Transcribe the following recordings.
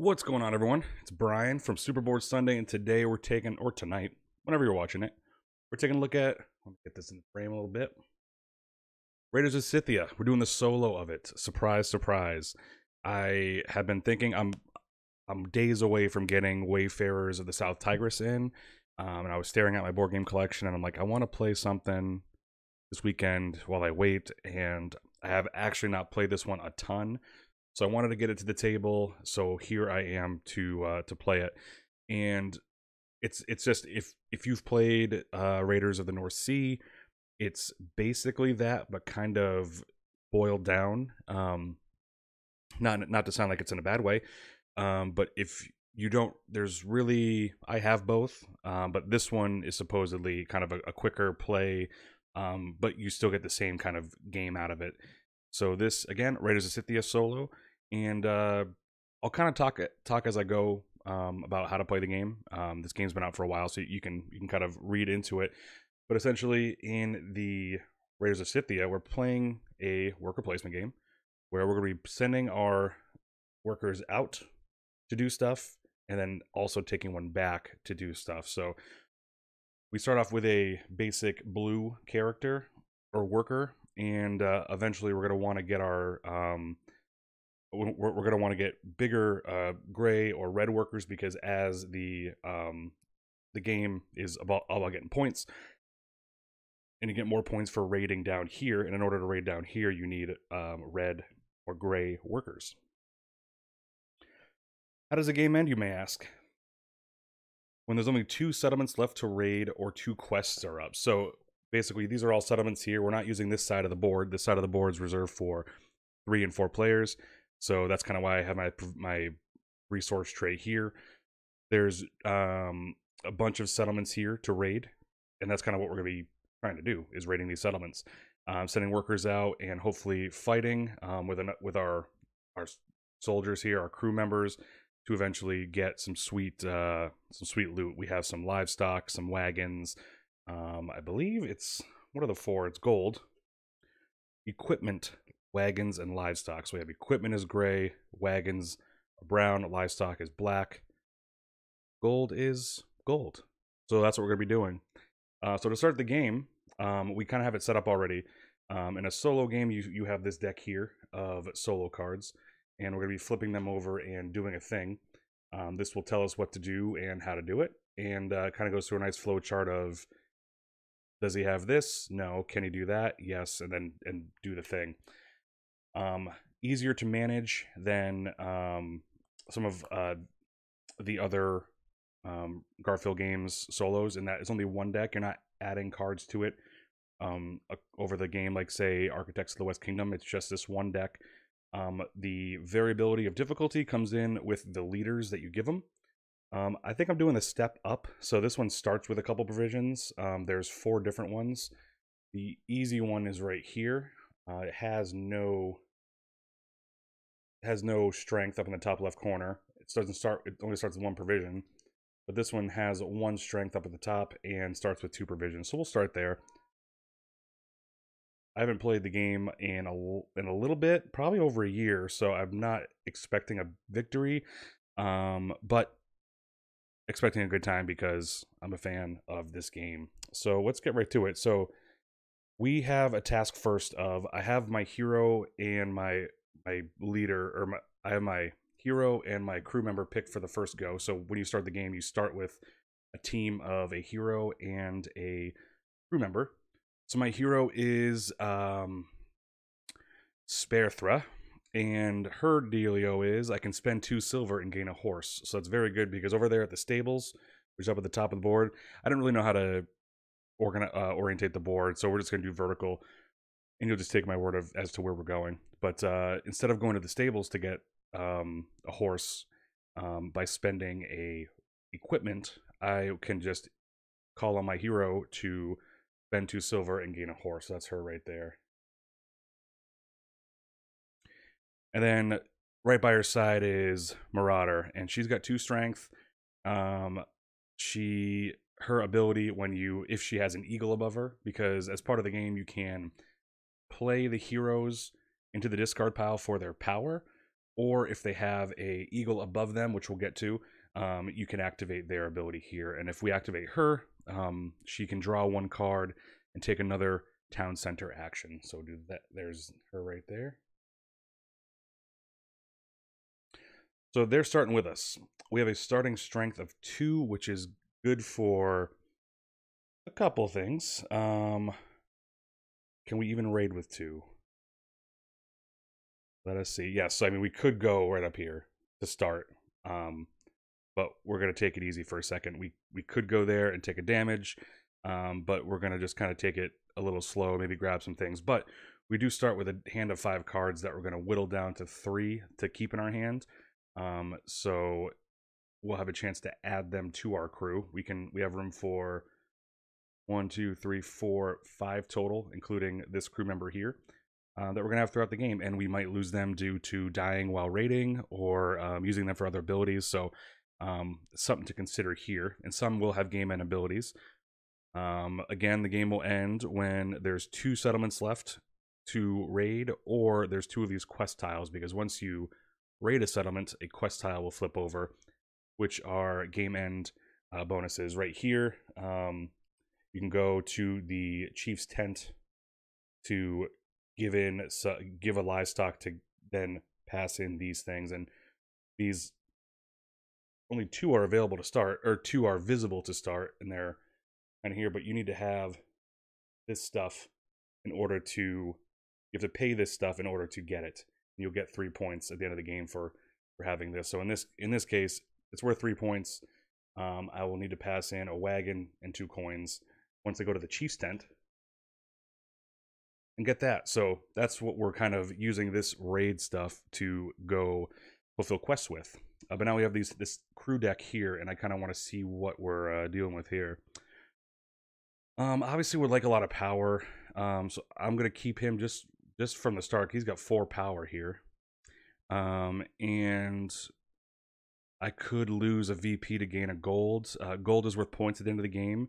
What's going on, everyone? It's Brian from Superboard Sunday, and today we're taking, or tonight, whenever you're watching it, we're taking a look at, let me get this in the frame a little bit, Raiders of Scythia. We're doing the solo of it. Surprise, surprise. I have been thinking I'm days away from getting Wayfarers of the South Tigris in, and I was staring at my board game collection, and I'm like, I want to play something this weekend while I wait, and I have actually not played this one a ton. So I wanted to get it to the table, so here I am to play it, and it's just if you've played Raiders of the North Sea, it's basically that, but kind of boiled down. Not to sound like it's in a bad way, but if you don't, there's really I have both, but this one is supposedly kind of a quicker play, but you still get the same kind of game out of it. So this again, Raiders of Scythia solo, and I'll kind of talk as I go about how to play the game. This game's been out for a while, so you can kind of read into it. But essentially, in the Raiders of Scythia, we're playing a worker placement game where we're going to be sending our workers out to do stuff, and then also taking one back to do stuff. So we start off with a basic blue character or worker, and eventually we're going to want to get our we're going to want to get bigger gray or red workers, because as the game is about all about getting points, and you get more points for raiding down here, and in order to raid down here you need red or gray workers. How does the game end, you may ask? When there's only 2 settlements left to raid or 2 quests are up. So basically these are all settlements here. We're not using this side of the board. This side of the board is reserved for 3 and 4 players. So that's kind of why I have my resource tray here. There's a bunch of settlements here to raid, and that's kind of what we're going to be trying to do, is raiding these settlements, sending workers out, and hopefully fighting with our soldiers here, our crew members, to eventually get some sweet loot. We have some livestock, some wagons. I believe it's, what are the 4? It's gold, equipment, wagons, and livestock. So we have equipment is gray, wagons are brown, livestock is black, gold is gold. So that's what we're going to be doing. So to start the game, we kind of have it set up already. In a solo game, you have this deck here of solo cards, and we're going to be flipping them over and doing a thing. This will tell us what to do and how to do it, and kind of goes through a nice flow chart of, does he have this? No. Can he do that? Yes. And then do the thing. Easier to manage than some of the other Garfield games solos, in that it's only one deck. You're not adding cards to it over the game, like say Architects of the West Kingdom. It's just this one deck. The variability of difficulty comes in with the leaders that you give them. I think I'm doing the step up, so this one starts with a couple provisions. There's 4 different ones. The easy one is right here. It has no strength up in the top left corner. It only starts with 1 provision. But this one has 1 strength up at the top and starts with 2 provisions. So we'll start there. I haven't played the game in a little bit, probably over a year, so I'm not expecting a victory, but expecting a good time because I'm a fan of this game. So let's get right to it. So we have a task first of, I have my hero and my leader, or I have my hero and my crew member picked for the first go. So when you start the game, you start with a team of a hero and a crew member. So my hero is Scythia, and her dealio is I can spend 2 silver and gain a horse. So that's very good, because over there at the stables, which is up at the top of the board, I don't really know how to orientate the board, so we're just going to do vertical, and you'll just take my word as to where we're going. But instead of going to the stables to get a horse by spending a equipment, I can just call on my hero to spend 2 silver and gain a horse. So that's her right there. And then right by her side is Marauder, and she's got 2 strength. Her ability, if she has an eagle above her, because as part of the game you can play the heroes into the discard pile for their power, or if they have a eagle above them, which we'll get to, you can activate their ability here. And if we activate her, she can draw one card and take another town center action. So do that. There's her right there. So they're starting with us. We have a starting strength of 2, which is good for a couple things. Can we even raid with 2? Let us see. Yes, so, I mean, we could go right up here to start. But we're going to take it easy for a second. We could go there and take a damage, but we're going to just kind of take it a little slow, maybe grab some things. But we do start with a hand of 5 cards that we're going to whittle down to 3 to keep in our hand. So we'll have a chance to add them to our crew. We have room for 1, 2, 3, 4, 5 total, including this crew member here, that we're going to have throughout the game. And we might lose them due to dying while raiding or using them for other abilities. So something to consider here. And some will have game end abilities. Again, the game will end when there's 2 settlements left to raid, or there's 2 of these quest tiles, because once you raid a settlement, a quest tile will flip over, which are game end bonuses. Right here, you can go to the chief's tent to give a livestock to then pass in these things, and these only 2 are available to start, or 2 are visible to start, and they're kind of here, but you need to have this stuff in order to, you have to pay this stuff in order to get it. You'll get 3 points at the end of the game for having this. So in this case, it's worth 3 points. I will need to pass in a wagon and 2 coins once I go to the chief's tent and get that. So that's what we're kind of using this raid stuff to go fulfill quests with. But now we have this crew deck here, and I kind of want to see what we're dealing with here. Obviously, we'd like a lot of power, so I'm going to keep him just from the start. He's got 4 power here. And I could lose a VP to gain a gold. Gold is worth points at the end of the game,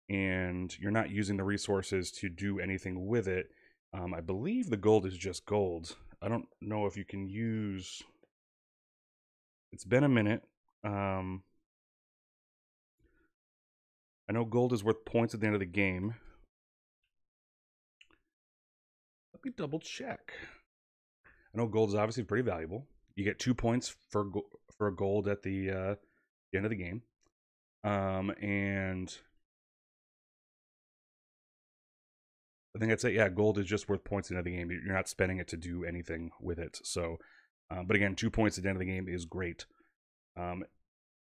and you're not using the resources to do anything with it. I believe the gold is just gold. I don't know if you can use... It's been a minute. I know gold is worth points at the end of the game. Let me double check. I know gold is obviously pretty valuable. You get 2 points for a gold at the end of the game. And I think that's it. Yeah, gold is just worth points at the end of the game. You're not spending it to do anything with it. So, but again, 2 points at the end of the game is great.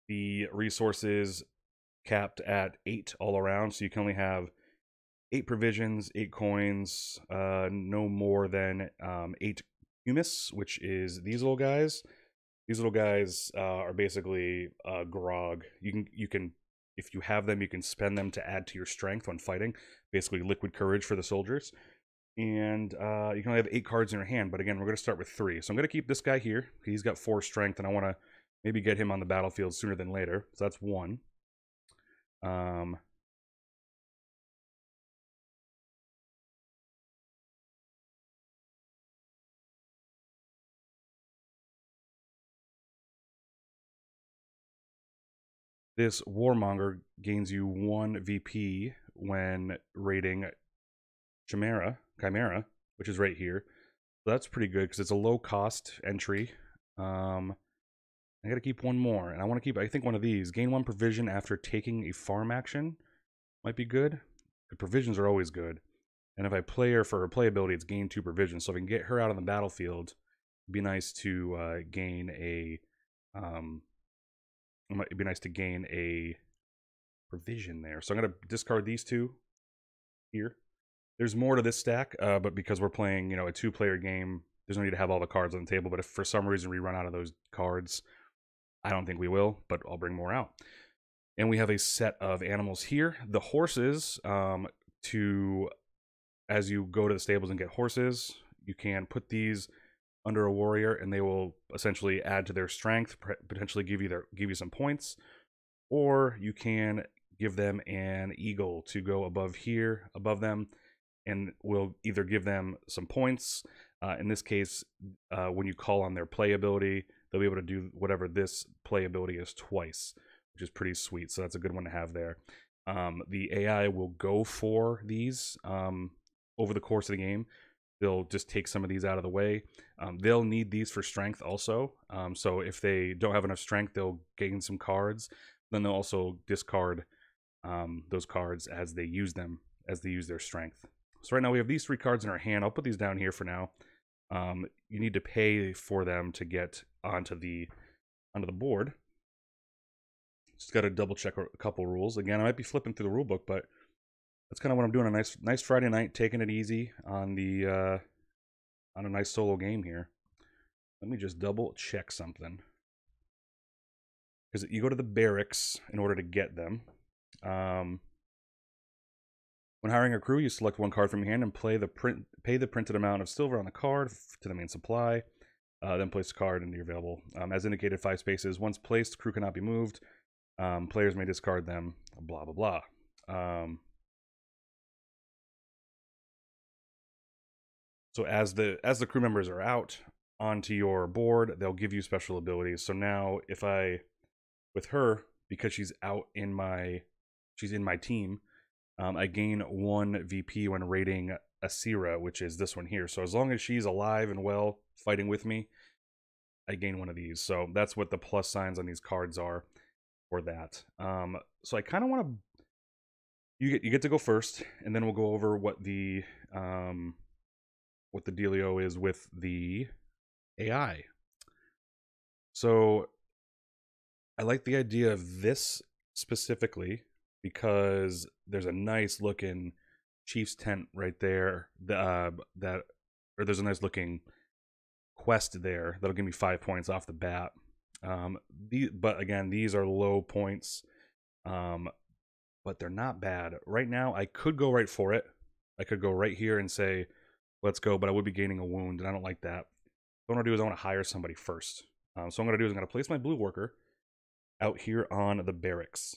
The resources capped at 8 all around, so you can only have 8 provisions, 8 coins, no more than 8 humus, which is these little guys. These little guys are basically grog. You can if you have them, you can spend them to add to your strength when fighting. Basically, liquid courage for the soldiers. And you can only have 8 cards in your hand. But again, we're going to start with 3. So I'm going to keep this guy here. He's got 4 strength, and I want to maybe get him on the battlefield sooner than later. So that's 1. This Warmonger gains you 1 VP when raiding Chimera, which is right here. So that's pretty good because it's a low-cost entry. I gotta keep 1 more, and I want to keep, I think, one of these. Gain 1 provision after taking a farm action might be good. The provisions are always good. And if I play her for her playability, it's gain 2 provisions. So if I can get her out on the battlefield, it'd be nice to gain a... it'd be nice to gain a provision there. So I'm going to discard these 2 here. There's more to this stack, but because we're playing, a 2-player game, there's no need to have all the cards on the table. But if for some reason we run out of those cards, I don't think we will, but I'll bring more out. And we have a set of animals here. The horses, as you go to the stables and get horses, you can put these under a warrior, and they will essentially add to their strength, potentially give you some points, or you can give them an eagle to go above them, and will either give them some points, In this case, when you call on their play ability, they'll be able to do whatever this play ability is twice, which is pretty sweet. So that's a good one to have there. The AI will go for these over the course of the game. They'll just take some of these out of the way. They'll need these for strength also. So if they don't have enough strength, they'll gain some cards. Then they'll also discard those cards as they use them, as they use their strength. So right now we have these 3 cards in our hand. I'll put these down here for now. You need to pay for them to get onto the board. Just got to double check a couple rules. Again, I might be flipping through the rule book, but that's kind of what I'm doing. A nice Friday night, taking it easy on the on a nice solo game here. Let me just double check something, because you go to the barracks in order to get them. When hiring a crew, you select 1 card from your hand and pay the printed amount of silver on the card to the main supply. Then place the card into your available. As indicated, 5 spaces. Once placed, crew cannot be moved. Players may discard them. Blah blah blah. So as the crew members are out onto your board, they'll give you special abilities. So now if with her, because she's in my team, I gain 1 VP when raiding Asira, which is this one here. So as long as she's alive and well fighting with me, I gain 1 of these. So that's what the plus signs on these cards are for that. So I kind of want to, you get to go first, and then we'll go over what the dealio is with the AI. So I like the idea of this specifically because there's a nice looking chief's tent right there. There's a nice looking quest there that'll give me 5 points off the bat. But again, these are low points, but they're not bad. Right now, I could go right for it. I could go right here and say, let's go, but I would be gaining a wound, and I don't like that. What I want to do is I want to hire somebody first. So what I'm going to do is I'm going to place my blue worker out here on the barracks.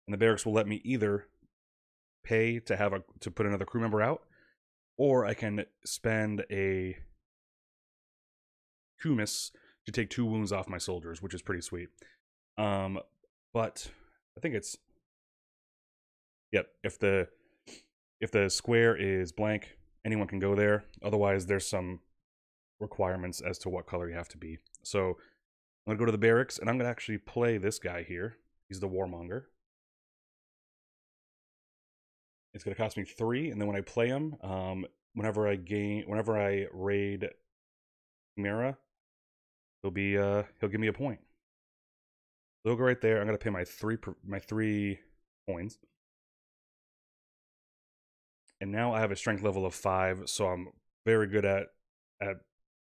And the barracks will let me either pay to put another crew member out, or I can spend a Kumis to take 2 wounds off my soldiers, which is pretty sweet. But I think it's, yep, if the square is blank, anyone can go there. Otherwise, there's some requirements as to what color you have to be. So I'm gonna go to the barracks, and I'm gonna actually play this guy here. He's the warmonger. It's gonna cost me 3, and then when I play him, whenever I raid Chimera, he'll give me a point. So he'll go right there. I'm gonna pay my 3 coins. And now I have a strength level of 5, so I'm very good at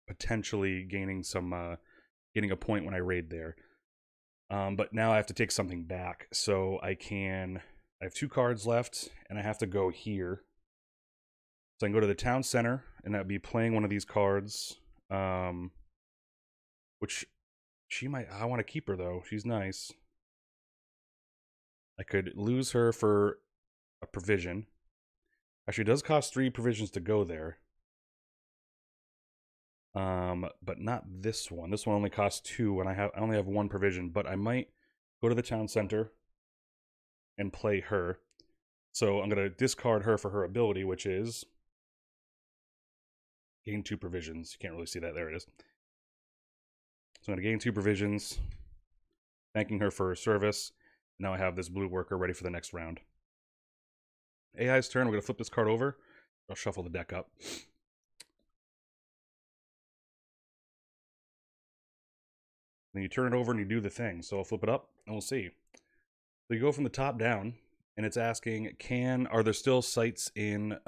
potentially gaining a point when I raid there. But now I have to take something back. So I have 2 cards left, and I have to go here. So I can go to the town center, and that'd be playing one of these cards. Which I want to keep her though. She's nice. I could lose her for a provision. Actually, it does cost 3 provisions to go there. But not this one. This one only costs 2, and I only have 1 provision. But I might go to the town center and play her. So I'm gonna discard her for her ability, which is gain 2 provisions. You can't really see that. There it is. So I'm gonna gain 2 provisions, thanking her for her service. Now I have this blue worker ready for the next round. AI's turn. We're gonna flip this card over. I'll shuffle the deck up. Then you turn it over and you do the thing. So I'll flip it up and we'll see. So you go from the top down, and it's asking, are there still sites in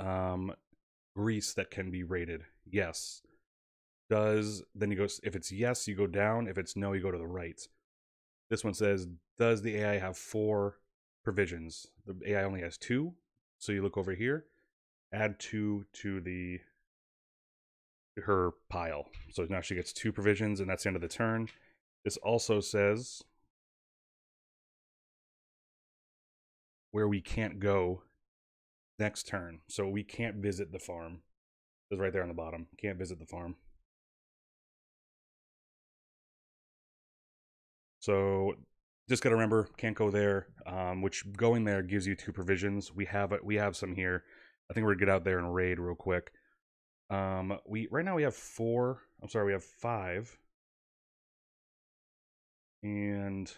Greece that can be raided? Yes. Then you go, if it's yes, you go down. If it's no, you go to the right. This one says, does the AI have 4 provisions? The AI only has 2. So you look over here, add 2 to her pile. So now she gets 2 provisions, and that's the end of the turn. This also says where we can't go next turn. So we can't visit the farm. It's right there on the bottom. Can't visit the farm. So just got to remember, can't go there. Which going there gives you 2 provisions. We have some here. I think we're gonna get out there and raid real quick. Right now we have 4. I'm sorry, we have 5. And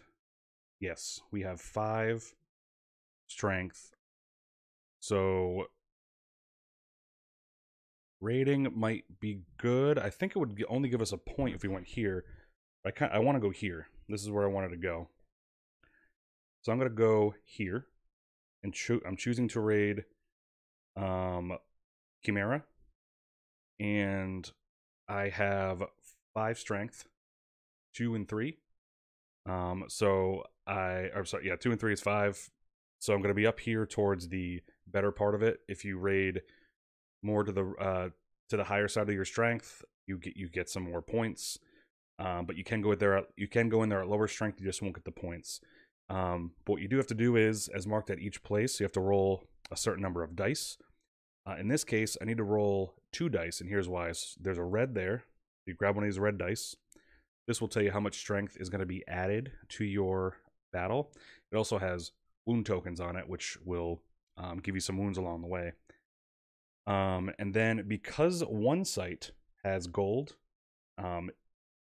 yes, we have 5 strength. So raiding might be good. I think it would only give us a point if we went here. I want to go here. This is where I wanted to go. So I'm going to go here. And I'm choosing to raid Chimera. And I have 5 strength. 2 and 3. I'm sorry, yeah, 2 and 3 is 5. So I'm going to be up here towards the better part of it. If you raid more to the higher side of your strength, you get some more points. But you can go in there at lower strength. You just won't get the points. But what you do have to do is, as marked at each place, you have to roll a certain number of dice. In this case, I need to roll 2 dice, and here's why. There's a red there. You grab one of these red dice. This will tell you how much strength is going to be added to your battle. It also has wound tokens on it, which will give you some wounds along the way. And then because one site has gold,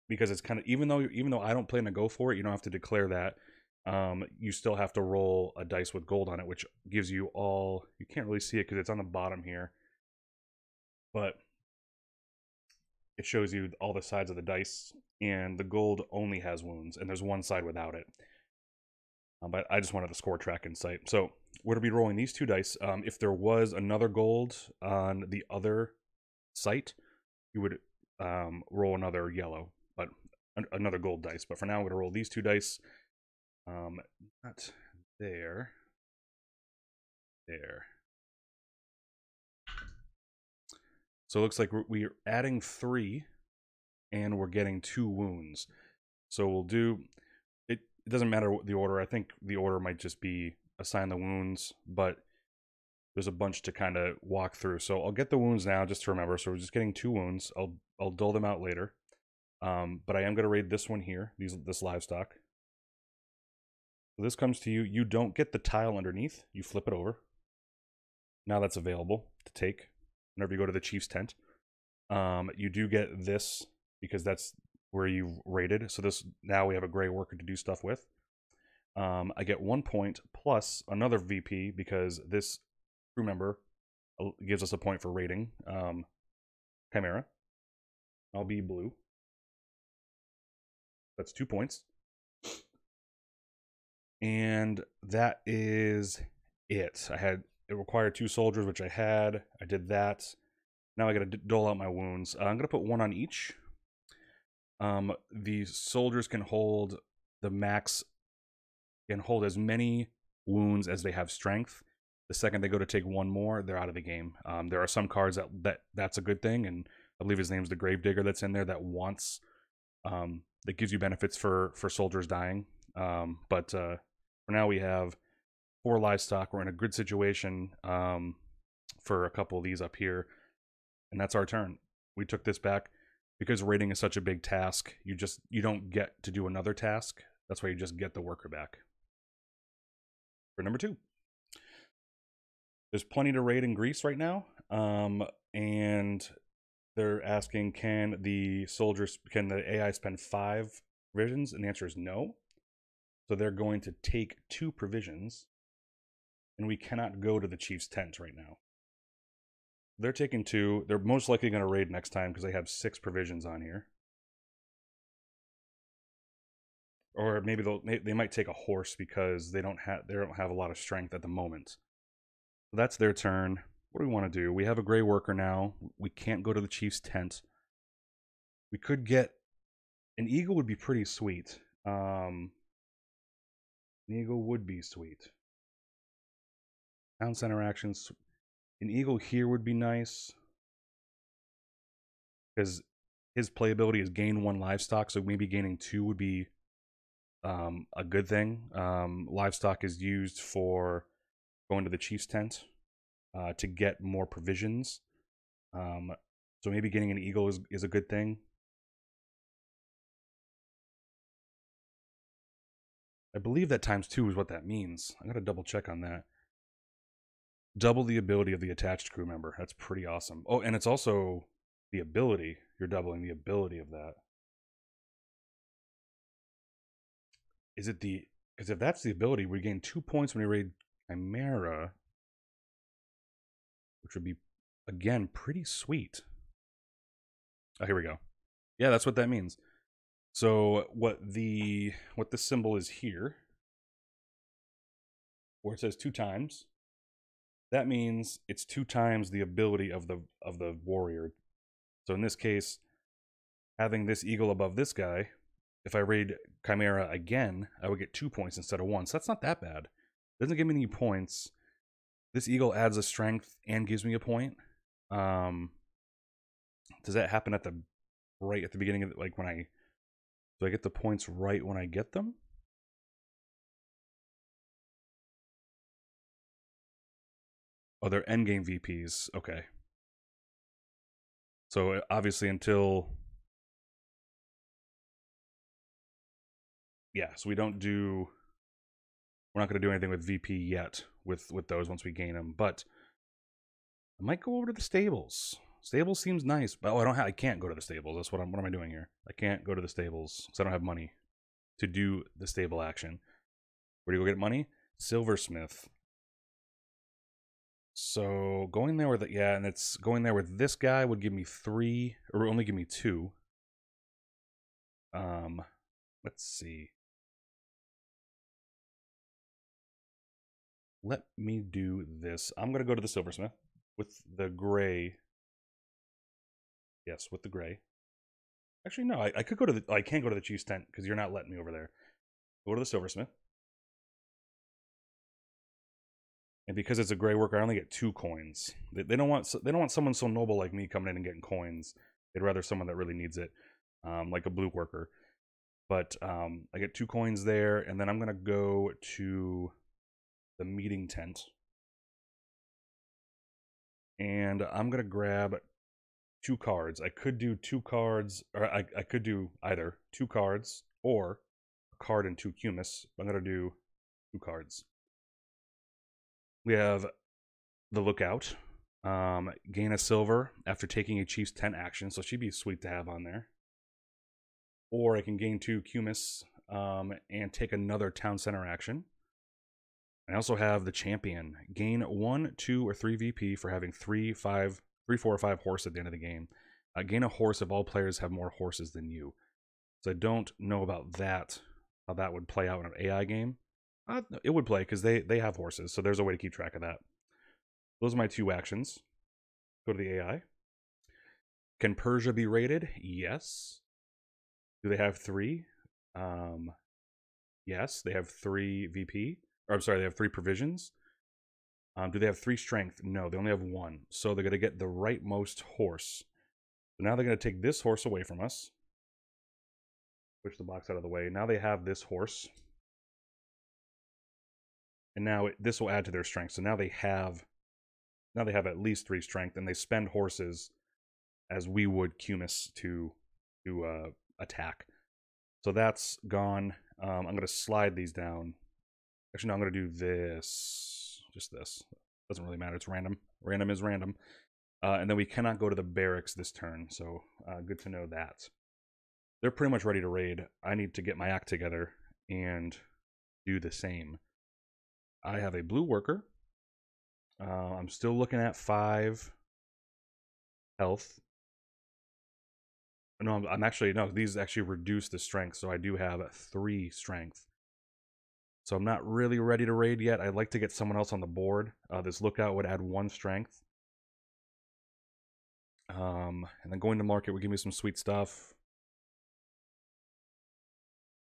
because it's kind of, even though I don't plan to go for it, you don't have to declare that. You still have to roll a dice with gold on it, which gives you all, you can't really see it because it's on the bottom here, but it shows you all the sides of the dice, and the gold only has wounds, and there's one side without it. But I just wanted the score track in sight. So we're going to be rolling these 2 dice. If there was another gold on the other site, you would roll another yellow, but another gold dice. But for now, I'm going to roll these 2 dice. Not there. There. So it looks like we're adding 3, and we're getting 2 wounds. So we'll do... It doesn't matter the order. I think the order might just be assign the wounds, but there's a bunch to kind of walk through. So I'll get the wounds now just to remember. So we're just getting 2 wounds. I'll dole them out later. But I am going to raid this one here, this livestock. So this comes to you. You don't get the tile underneath. You flip it over. Now that's available to take whenever you go to the chief's tent. You do get this because that's where you've raided. So this, now we have a gray worker to do stuff with. I get 1 point plus another VP because this crew member gives us a point for raiding Chimera. I'll be blue. That's 2 points. And that is it. It required 2 soldiers, which I had. I did that. Now I got to dole out my wounds. I'm going to put 1 on each. The soldiers can hold the max, can hold as many wounds as they have strength. The second they go to take 1 more, they're out of the game. There are some cards that's a good thing, and I believe his name's the Gravedigger that's in there that wants that gives you benefits for soldiers dying. But for now we have 4 livestock. We're in a good situation for a couple of these up here, and that's our turn. We took this back. Because raiding is such a big task, you don't get to do another task. That's why you just get the worker back. For number 2. There's plenty to raid in Greece right now. And they're asking, can the AI spend 5 provisions? And the answer is no. So they're going to take 2 provisions. And we cannot go to the chief's tent right now. They're taking 2. They're most likely going to raid next time because they have 6 provisions on here. Or maybe they might take a horse because they don't have a lot of strength at the moment. So that's their turn. What do we want to do? We have a gray worker now. We can't go to the chief's tent. We could get an eagle. Would be pretty sweet. An eagle would be sweet. Town center actions. An eagle here would be nice because his playability is gain 1 livestock, so maybe gaining 2 would be a good thing. Livestock is used for going to the chief's tent. to get more provisions. So maybe getting an eagle is a good thing. I believe that ×2 is what that means. I gotta double check on that. Double the ability of the attached crew member. That's pretty awesome. Oh, and it's also the ability. You're doubling the ability of that. Is it the... Because if that's the ability, we gain 2 points when we raid Chimera, which would be, again, pretty sweet. Oh, here we go. Yeah, that's what that means. So what the symbol is here, where it says 2 times, that means it's 2 times the ability of the warrior. So in this case, having this eagle above this guy, if I raid Chimera again, I would get 2 points instead of 1. So that's not that bad. It doesn't give me any points. This eagle adds a strength and gives me a point. Does that happen at the right at the beginning of like when do I get the points right when I get them? Oh, they're endgame VPs. Okay. So obviously until... Yeah, so we're not going to do anything with VP yet with those once we gain them, but I might go over to the stables. Stables seems nice, but I can't go to the stables. That's what am I doing here? I can't go to the stables because I don't have money to do the stable action. Where do you go get money? Silversmith. So going there with it, yeah, and it's going there with this guy would give me 3, or only give me 2. Let's see. Let me do this. I'm gonna go to the silversmith with the gray. Yes, with the gray. Actually, no, I could go to the... I can't go to the chief's tent because you're not letting me over there. Go to the silversmith. And because it's a gray worker, I only get 2 coins. They don't want someone so noble like me coming in and getting coins. They'd rather someone that really needs it, like a blue worker. But I get 2 coins there, and then I'm gonna go to the meeting tent, and I'm gonna grab 2 cards. I could do 2 cards, or I could do either 2 cards or a card and 2 Cumis. I'm gonna do 2 cards. We have the Lookout. Gain a silver after taking a chief's tent action, so she'd be sweet to have on there. Or I can gain 2 Cumis and take another town center action. I also have the Champion. Gain 1, 2, or 3 VP for having 3, 4, or 5 horse at the end of the game. Gain a horse if all players have more horses than you. So I don't know about that, how that would play out in an AI game. It would play because they have horses, so there's a way to keep track of that. Those are my 2 actions. Go to the AI. Can Persia be rated? Yes. Do they have 3? Yes, they have 3 VP. Or I'm sorry, they have 3 provisions. Do they have 3 strength? No, they only have 1. So they're going to get the rightmost horse. So now they're going to take this horse away from us. Push the box out of the way. Now they have this horse. And now this will add to their strength. So now they have at least 3 strength, and they spend horses as we would Cumis to attack. So that's gone. I'm going to slide these down. Actually, no, I'm going to do this. Just this. Doesn't really matter. It's random. Random is random. And then we cannot go to the barracks this turn. So good to know that. They're pretty much ready to raid. I need to get my act together and do the same. I have a blue worker. I'm still looking at 5 health. No, I'm actually... No, these actually reduce the strength. So I do have 3 strength. So I'm not really ready to raid yet. I'd like to get someone else on the board. This lookout would add 1 strength. And then going to market would give me some sweet stuff.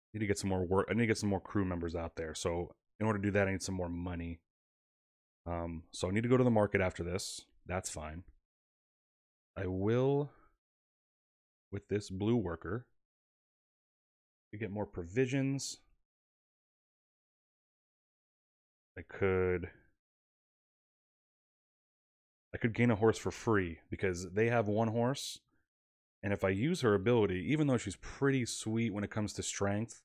I need to get some more work. I need to get some more crew members out there. So in order to do that, I need some more money. So I need to go to the market after this. That's fine. I will, with this blue worker, to get more provisions. I could I could gain a horse for free because they have one horse. And if I use her ability, even though she's pretty sweet when it comes to strength,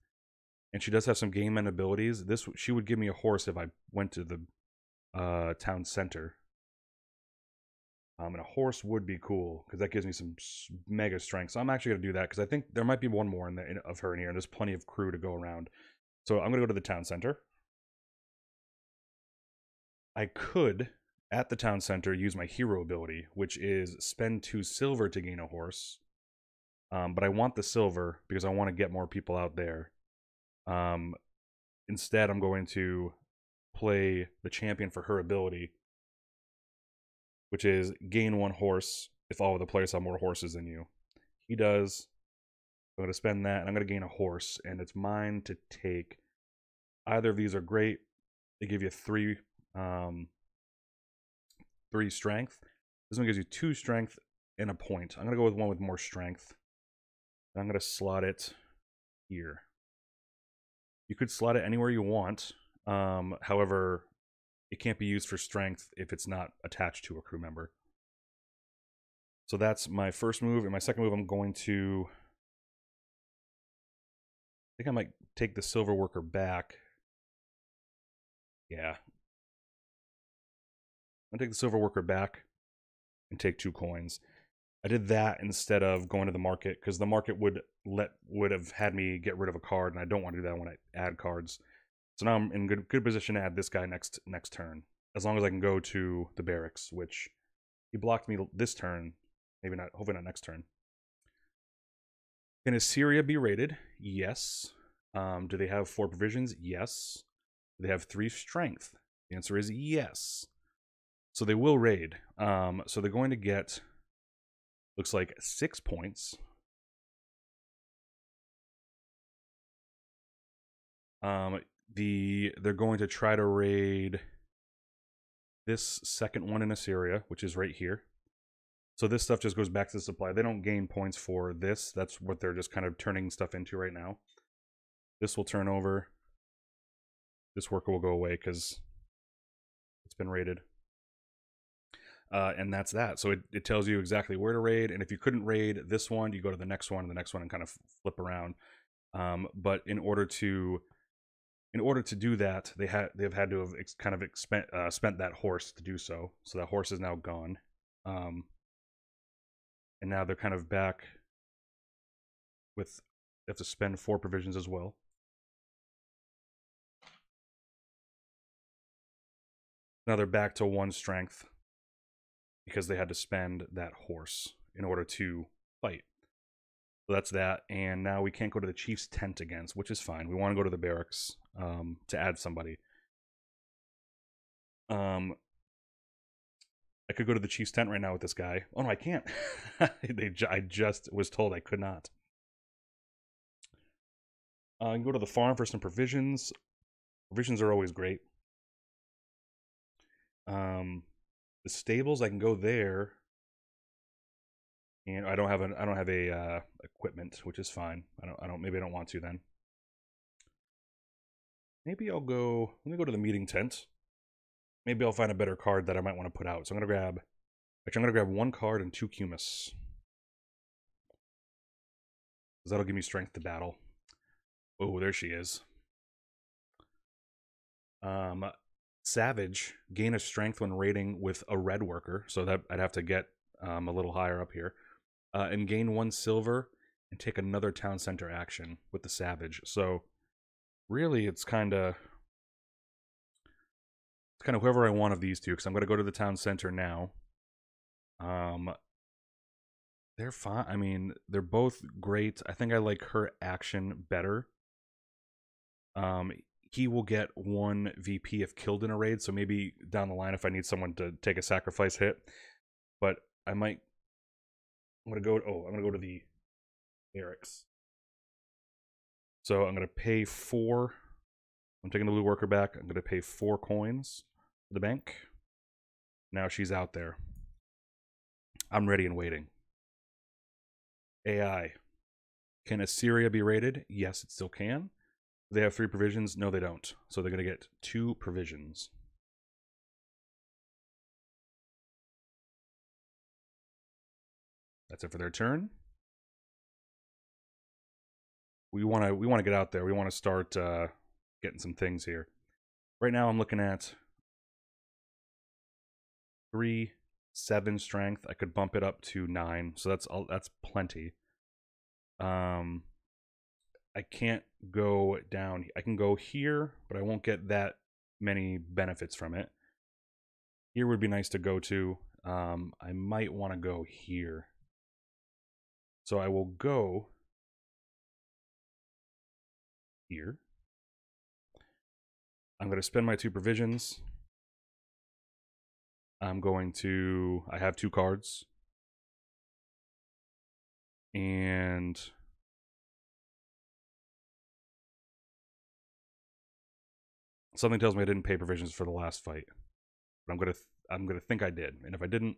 and she does have some game end abilities, she would give me a horse if I went to the town center. And a horse would be cool because that gives me some mega strength. So I'm actually going to do that because I think there might be one more of her in here, and there's plenty of crew to go around. So I'm going to go to the town center. I could, at the town center, use my hero ability, which is spend 2 silver to gain a horse. But I want the silver because I want to get more people out there. Instead, I'm going to play the champion for her ability, which is gain 1 horse if all of the players have more horses than you. He does. I'm going to spend that, and I'm going to gain a horse, and it's mine to take. Either of these are great. They give you 3 strength. This one gives you 2 strength and a point. I'm going to go with one with more strength. I'm going to slot it here. You could slot it anywhere you want. However, it can't be used for strength if it's not attached to a crew member. So that's my first move. And my second move, I'm going to... I think I might take the silver worker back. Yeah. I'm going to take the silver worker back and take 2 coins. I did that instead of going to the market because the market would have had me get rid of a card, and I don't want to do that when I add cards. So now I'm in good position to add this guy next turn, as long as I can go to the barracks, which he blocked me this turn. Maybe not. Hopefully not next turn. Can Assyria be raided? Yes. Do they have 4 provisions? Yes. Do they have 3 strength? The answer is yes. So they will raid. So they're going to get, looks like 6 points. They're going to try to raid this second one in Assyria, which is right here. So this stuff just goes back to the supply. They don't gain points for this. That's what they're just kind of turning stuff into right now. This will turn over. This worker will go away because it's been raided. And that's that. So it tells you exactly where to raid. And if you couldn't raid this one, you go to the next one, and kind of flip around. But in order to do that, they've had to have spent that horse to do so. So that horse is now gone. And now they're kind of back with, they have to spend 4 provisions as well. Now they're back to 1 strength because they had to spend that horse in order to fight. So that's that. And now we can't go to the chief's tent again, which is fine. We want to go to the barracks to add somebody. I could go to the chief's tent right now with this guy. Oh no, I can't. I just was told I could not. I can go to the farm for some provisions. Provisions are always great. The stables, I can go there, and I don't have a equipment, which is fine. Maybe I don't want to then. Maybe I'll go. Let me go to the meeting tent. Maybe I'll find a better card that I might want to put out. So I'm gonna grab 1 card and 2 Cumus, because that'll give me strength to battle. Oh, there she is. Savage, gain a strength when raiding with a red worker, so that I'd have to get a little higher up here, and gain 1 silver and take another town center action with the Savage. So really, it's kind of whoever I want of these 2, because I'm going to go to the town center now. They're fine. I mean, they're both great. I think I like her action better. He will get 1 VP if killed in a raid, so maybe down the line if I need someone to take a sacrifice hit. But I might... I'm going to go to the barracks. So I'm going to pay 4... I'm taking the blue worker back. I'm going to pay 4 coins to the bank. Now she's out there. I'm ready and waiting. AI. Can Assyria be raided? Yes, it still can. They have 3 provisions. No, they don't. So they're going to get 2 provisions. That's it for their turn. We want to get out there. We want to start getting some things here. Right now I'm looking at 3, 7 strength. I could bump it up to 9, so that's plenty. I can't go down. I can go here, but I won't get that many benefits from it. Here would be nice to go to. I might want to go here. So I will go here. I'm going to spend my 2 provisions. I have 2 cards. And something tells me I didn't pay provisions for the last fight. But I'm gonna think I did. And if I didn't,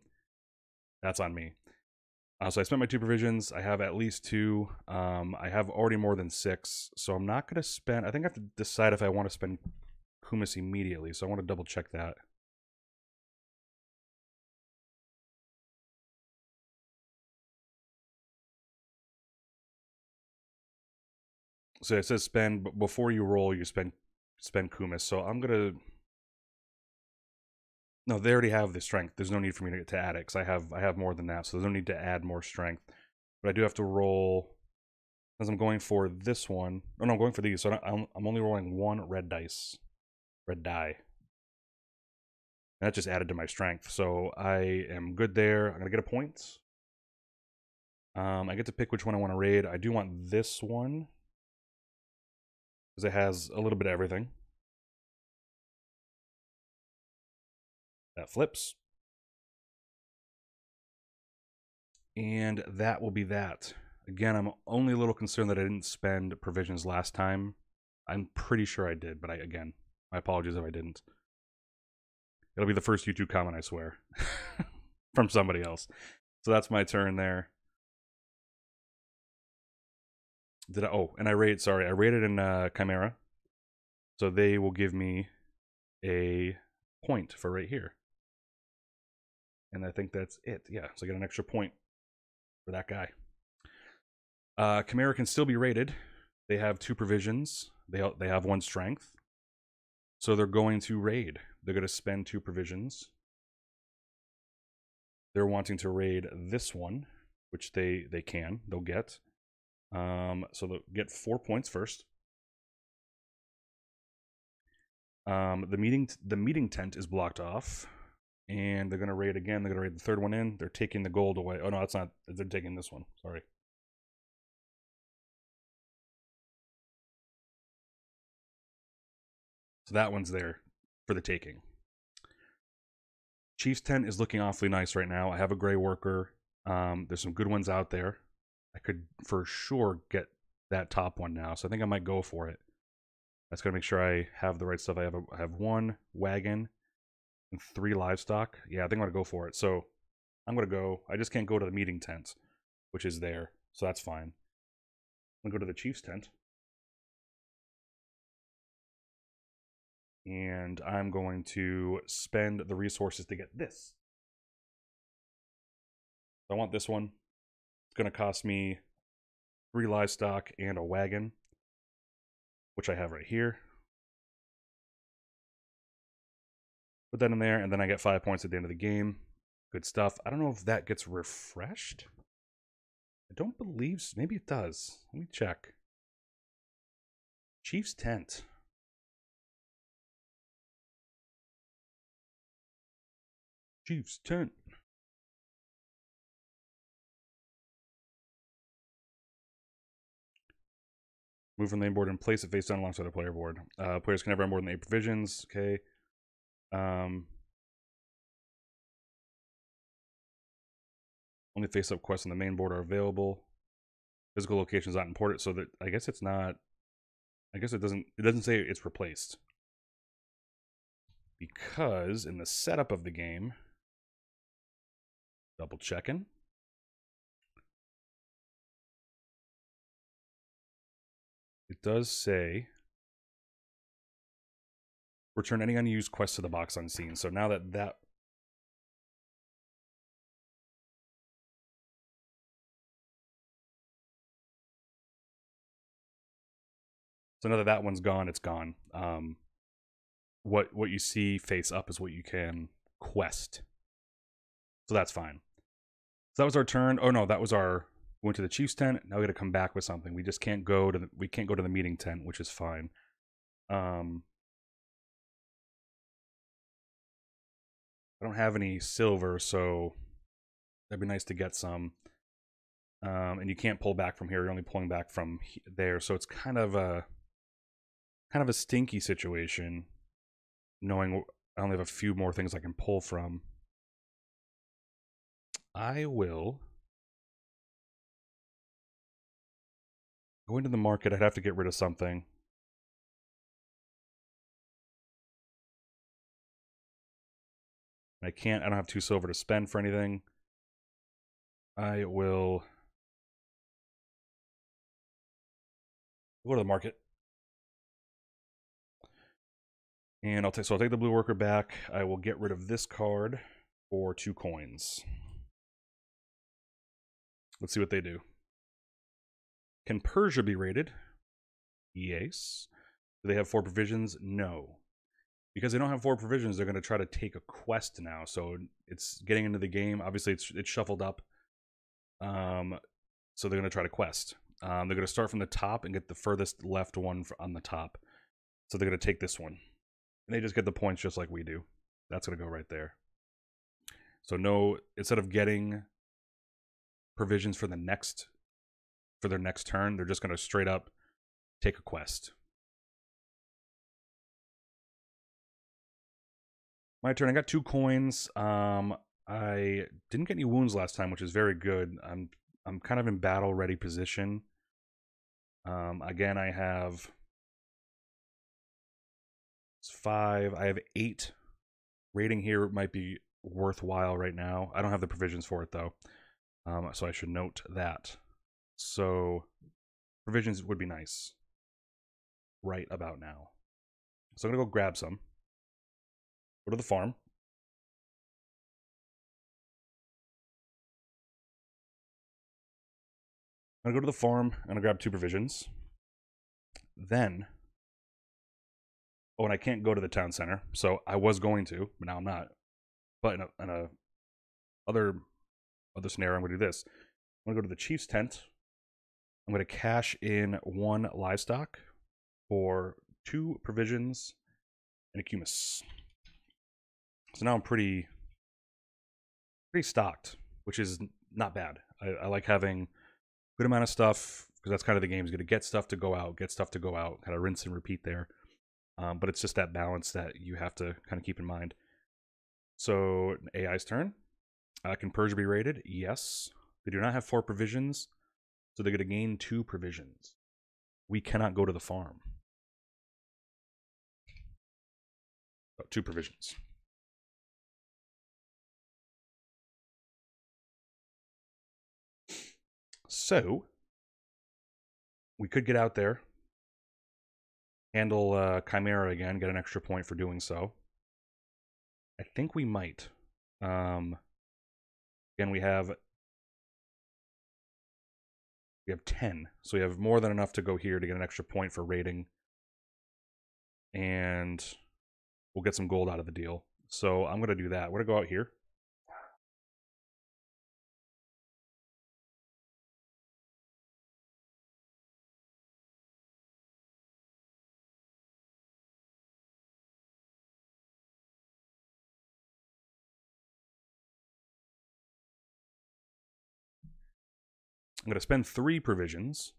that's on me. So I spent my 2 provisions. I have at least 2. I have already more than 6. So I'm not gonna spend. I think I have to decide if I want to spend Kumis immediately. So I want to double check that. So it says spend, but before you roll, you spend Kumis. So I'm gonna. No, they already have the strength. There's no need for me to add it because I have more than that. So there's no need to add more strength. But I do have to roll, as I'm going for this one. Oh no, I'm going for these. So I'm only rolling 1 red die. And that just added to my strength. So I am good there. I'm gonna get a point. I get to pick which one I want to raid. I do want this one because it has a little bit of everything. That flips. And that will be that. Again, I'm only a little concerned that I didn't spend provisions last time. I'm pretty sure I did, but again, my apologies if I didn't. It'll be the first YouTube comment, I swear, from somebody else. So that's my turn there. And I raided in Chimera. So they will give me a point for right here. And I think that's it. Yeah, so I get an extra point for that guy. Chimera can still be raided. They have 2 provisions. They have 1 strength. So they're going to raid. They're going to spend 2 provisions. They're wanting to raid this one, which they'll get. So they'll get 4 points first. The meeting tent is blocked off. And they're going to raid again. They're going to raid the 3rd one in. They're taking the gold away. Oh, no, that's not. They're taking this one. Sorry. So that one's there for the taking. Chief's tent is looking awfully nice right now. I have a gray worker. There's some good ones out there. I could for sure get that top one now. So I think I might go for it. That's going to make sure I have the right stuff. I have 1 wagon and 3 livestock. Yeah, I think I'm going to go for it. So I'm going to go. I just can't go to the meeting tent, which is there. So that's fine. I'm going to go to the chief's tent. And I'm going to spend the resources to get this. I want this one. It's going to cost me 3 livestock and a wagon, which I have right here. Put that in there, and then I get 5 points at the end of the game. Good stuff. I don't know if that gets refreshed. I don't believe so. Maybe it does. Let me check. Chief's tent. Chief's tent. Move from the main board and place it face down alongside the player board. Players can never have more than 8 provisions. Okay. Only face-up quests on the main board are available. Physical location is not important, so that I guess it's not. I guess it doesn't say it's replaced. Because in the setup of the game, double checking. It does say return any unused quests to the box unseen. So now that So now that that one's gone, it's gone. What you see face up is what you can quest. So that's fine. So that was our turn. Oh no, that was our went to the chief's tent. Now we got to come back with something. We just can't go to the meeting tent, which is fine. I don't have any silver, so that'd be nice to get some. And you can't pull back from here. You're only pulling back from there, so it's kind of a stinky situation. Knowing I only have a few more things I can pull from. I will go into the market. I'd have to get rid of something. I don't have 2 silver to spend for anything. I will go to the market. And I'll take the blue worker back. I will get rid of this card for 2 coins. Let's see what they do. Can Persia be raided? Yes. Do they have 4 provisions? No. Because they don't have 4 provisions, they're going to try to take a quest now. So it's getting into the game. Obviously, it's shuffled up. So they're going to try to quest. They're going to start from the top and get the furthest left one on the top. So they're going to take this one. And they just get the points just like we do. That's going to go right there. So no, instead of getting provisions for their next turn, they're just going to straight up take a quest. My turn. I got 2 coins. I didn't get any wounds last time, which is very good. I'm kind of in battle ready position. Again, I have 5. I have 8. Raiding here might be worthwhile right now. I don't have the provisions for it though, so I should note that. So provisions would be nice right about now. So I'm gonna go grab some. Go to the farm. I'm gonna go to the farm. I'm gonna grab 2 provisions. Then, oh, and I can't go to the town center, so I was going to, but now I'm not. But in a other scenario, I'm gonna do this. I'm gonna go to the chief's tent. I'm gonna cash in 1 livestock for 2 provisions and a cumis. So now I'm pretty stocked, which is not bad. I like having good amount of stuff because that's kind of the game. Is going to get stuff to go out, kind of rinse and repeat there. But it's just that balance that you have to kind of keep in mind. So AI's turn. Can Persia be raided? Yes. They do not have 4 provisions, so they're going to gain 2 provisions. We cannot go to the farm. Oh, 2 provisions. So we could get out there, handle Chimera again, get an extra point for doing so. I think we might. Again, we have 10, so we have more than enough to go here to get an extra point for raiding, and we'll get some gold out of the deal. So I'm gonna do that. We're gonna go out here. I'm going to spend 3 provisions.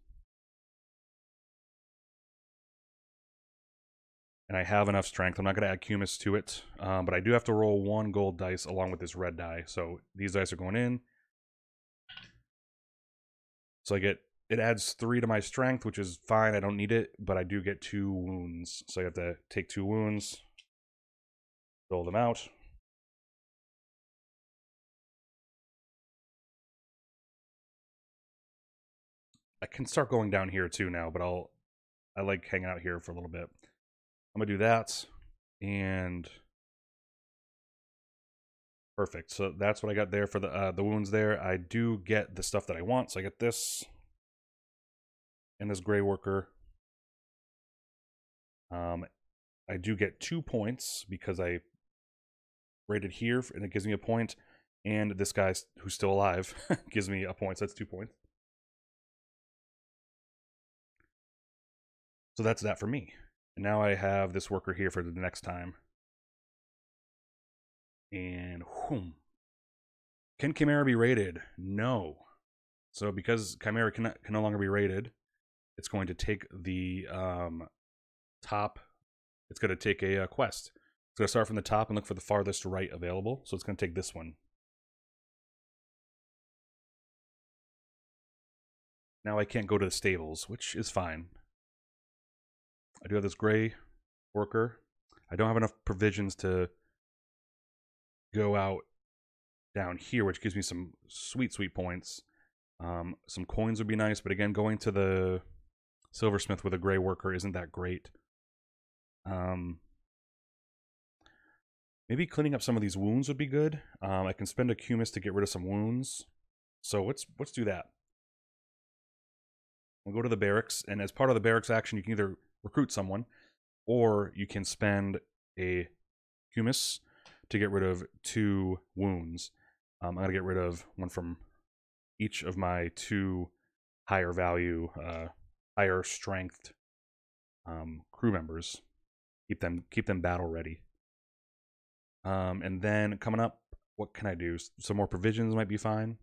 And I have enough strength. I'm not going to add cumis to it. But I do have to roll 1 gold dice along with this red die. So these dice are going in. So it adds 3 to my strength, which is fine. I don't need it. But I do get 2 wounds. So I have to take 2 wounds. Roll them out. I can start going down here too now, but I like hanging out here for a little bit. I'm gonna do that, and perfect. So that's what I got there for the wounds there. I do get the stuff that I want, so I get this and this gray worker. I do get 2 points because I rated here, and it gives me a point. And this guy who's still alive gives me a point, so that's 2 points. So that's that for me. And now I have this worker here for the next time. And whoom. Can Chimera be raided? No. So because Chimera can no longer be raided, it's going to take the top. It's going to take a quest. It's going to start from the top and look for the farthest right available. So it's going to take this one. Now I can't go to the stables, which is fine. I do have this gray worker. I don't have enough provisions to go out down here, which gives me some sweet, sweet points. Some coins would be nice, but again, going to the silversmith with a gray worker isn't that great. Maybe cleaning up some of these wounds would be good. I can spend a cumis to get rid of some wounds. So let's do that. We'll go to the barracks, and as part of the barracks action, you can either recruit someone, or you can spend a cumis to get rid of 2 wounds. I'm going to get rid of one from each of my 2 higher value, higher strength crew members. Keep them battle ready. And then coming up, what can I do? Some more provisions might be fine.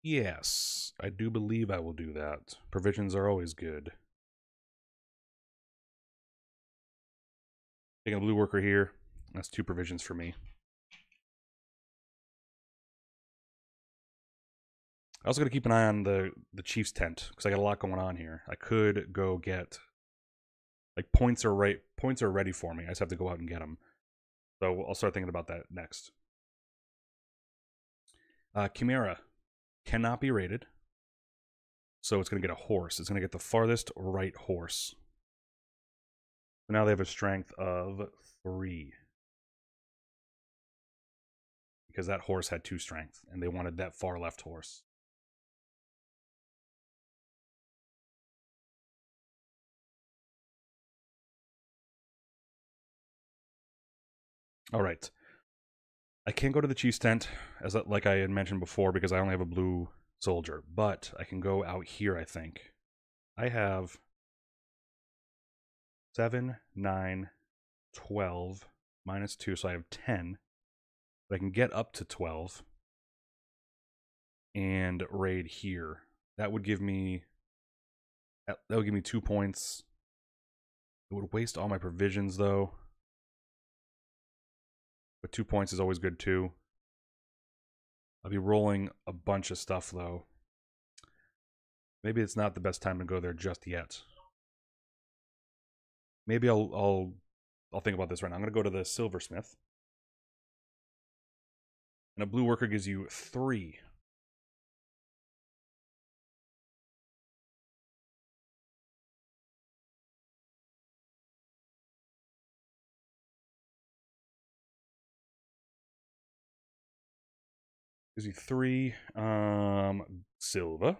Yes, I do believe I will do that. Provisions are always good. Taking a blue worker here. That's 2 provisions for me. I also got to keep an eye on the chief's tent because I got a lot going on here. I could go get, like, points are ready for me. I just have to go out and get them. So I'll start thinking about that next. Chimera cannot be raided, so it's going to get a horse. It's going to get the farthest right horse. So now they have a strength of 3 because that horse had 2 strength, and they wanted that far left horse. All right. I can't go to the chief's tent, like I had mentioned before, because I only have a blue soldier. But I can go out here, I think. I have 7, 9, 12, minus 2, so I have 10. But I can get up to 12 and raid here. That would give me 2 points. It would waste all my provisions, though. But 2 points is always good, too. I'll be rolling a bunch of stuff, though. Maybe it's not the best time to go there just yet. Maybe I'll think about this right now. I'm going to go to the silversmith. And a blue worker gives you 3. Gives you 3 silver.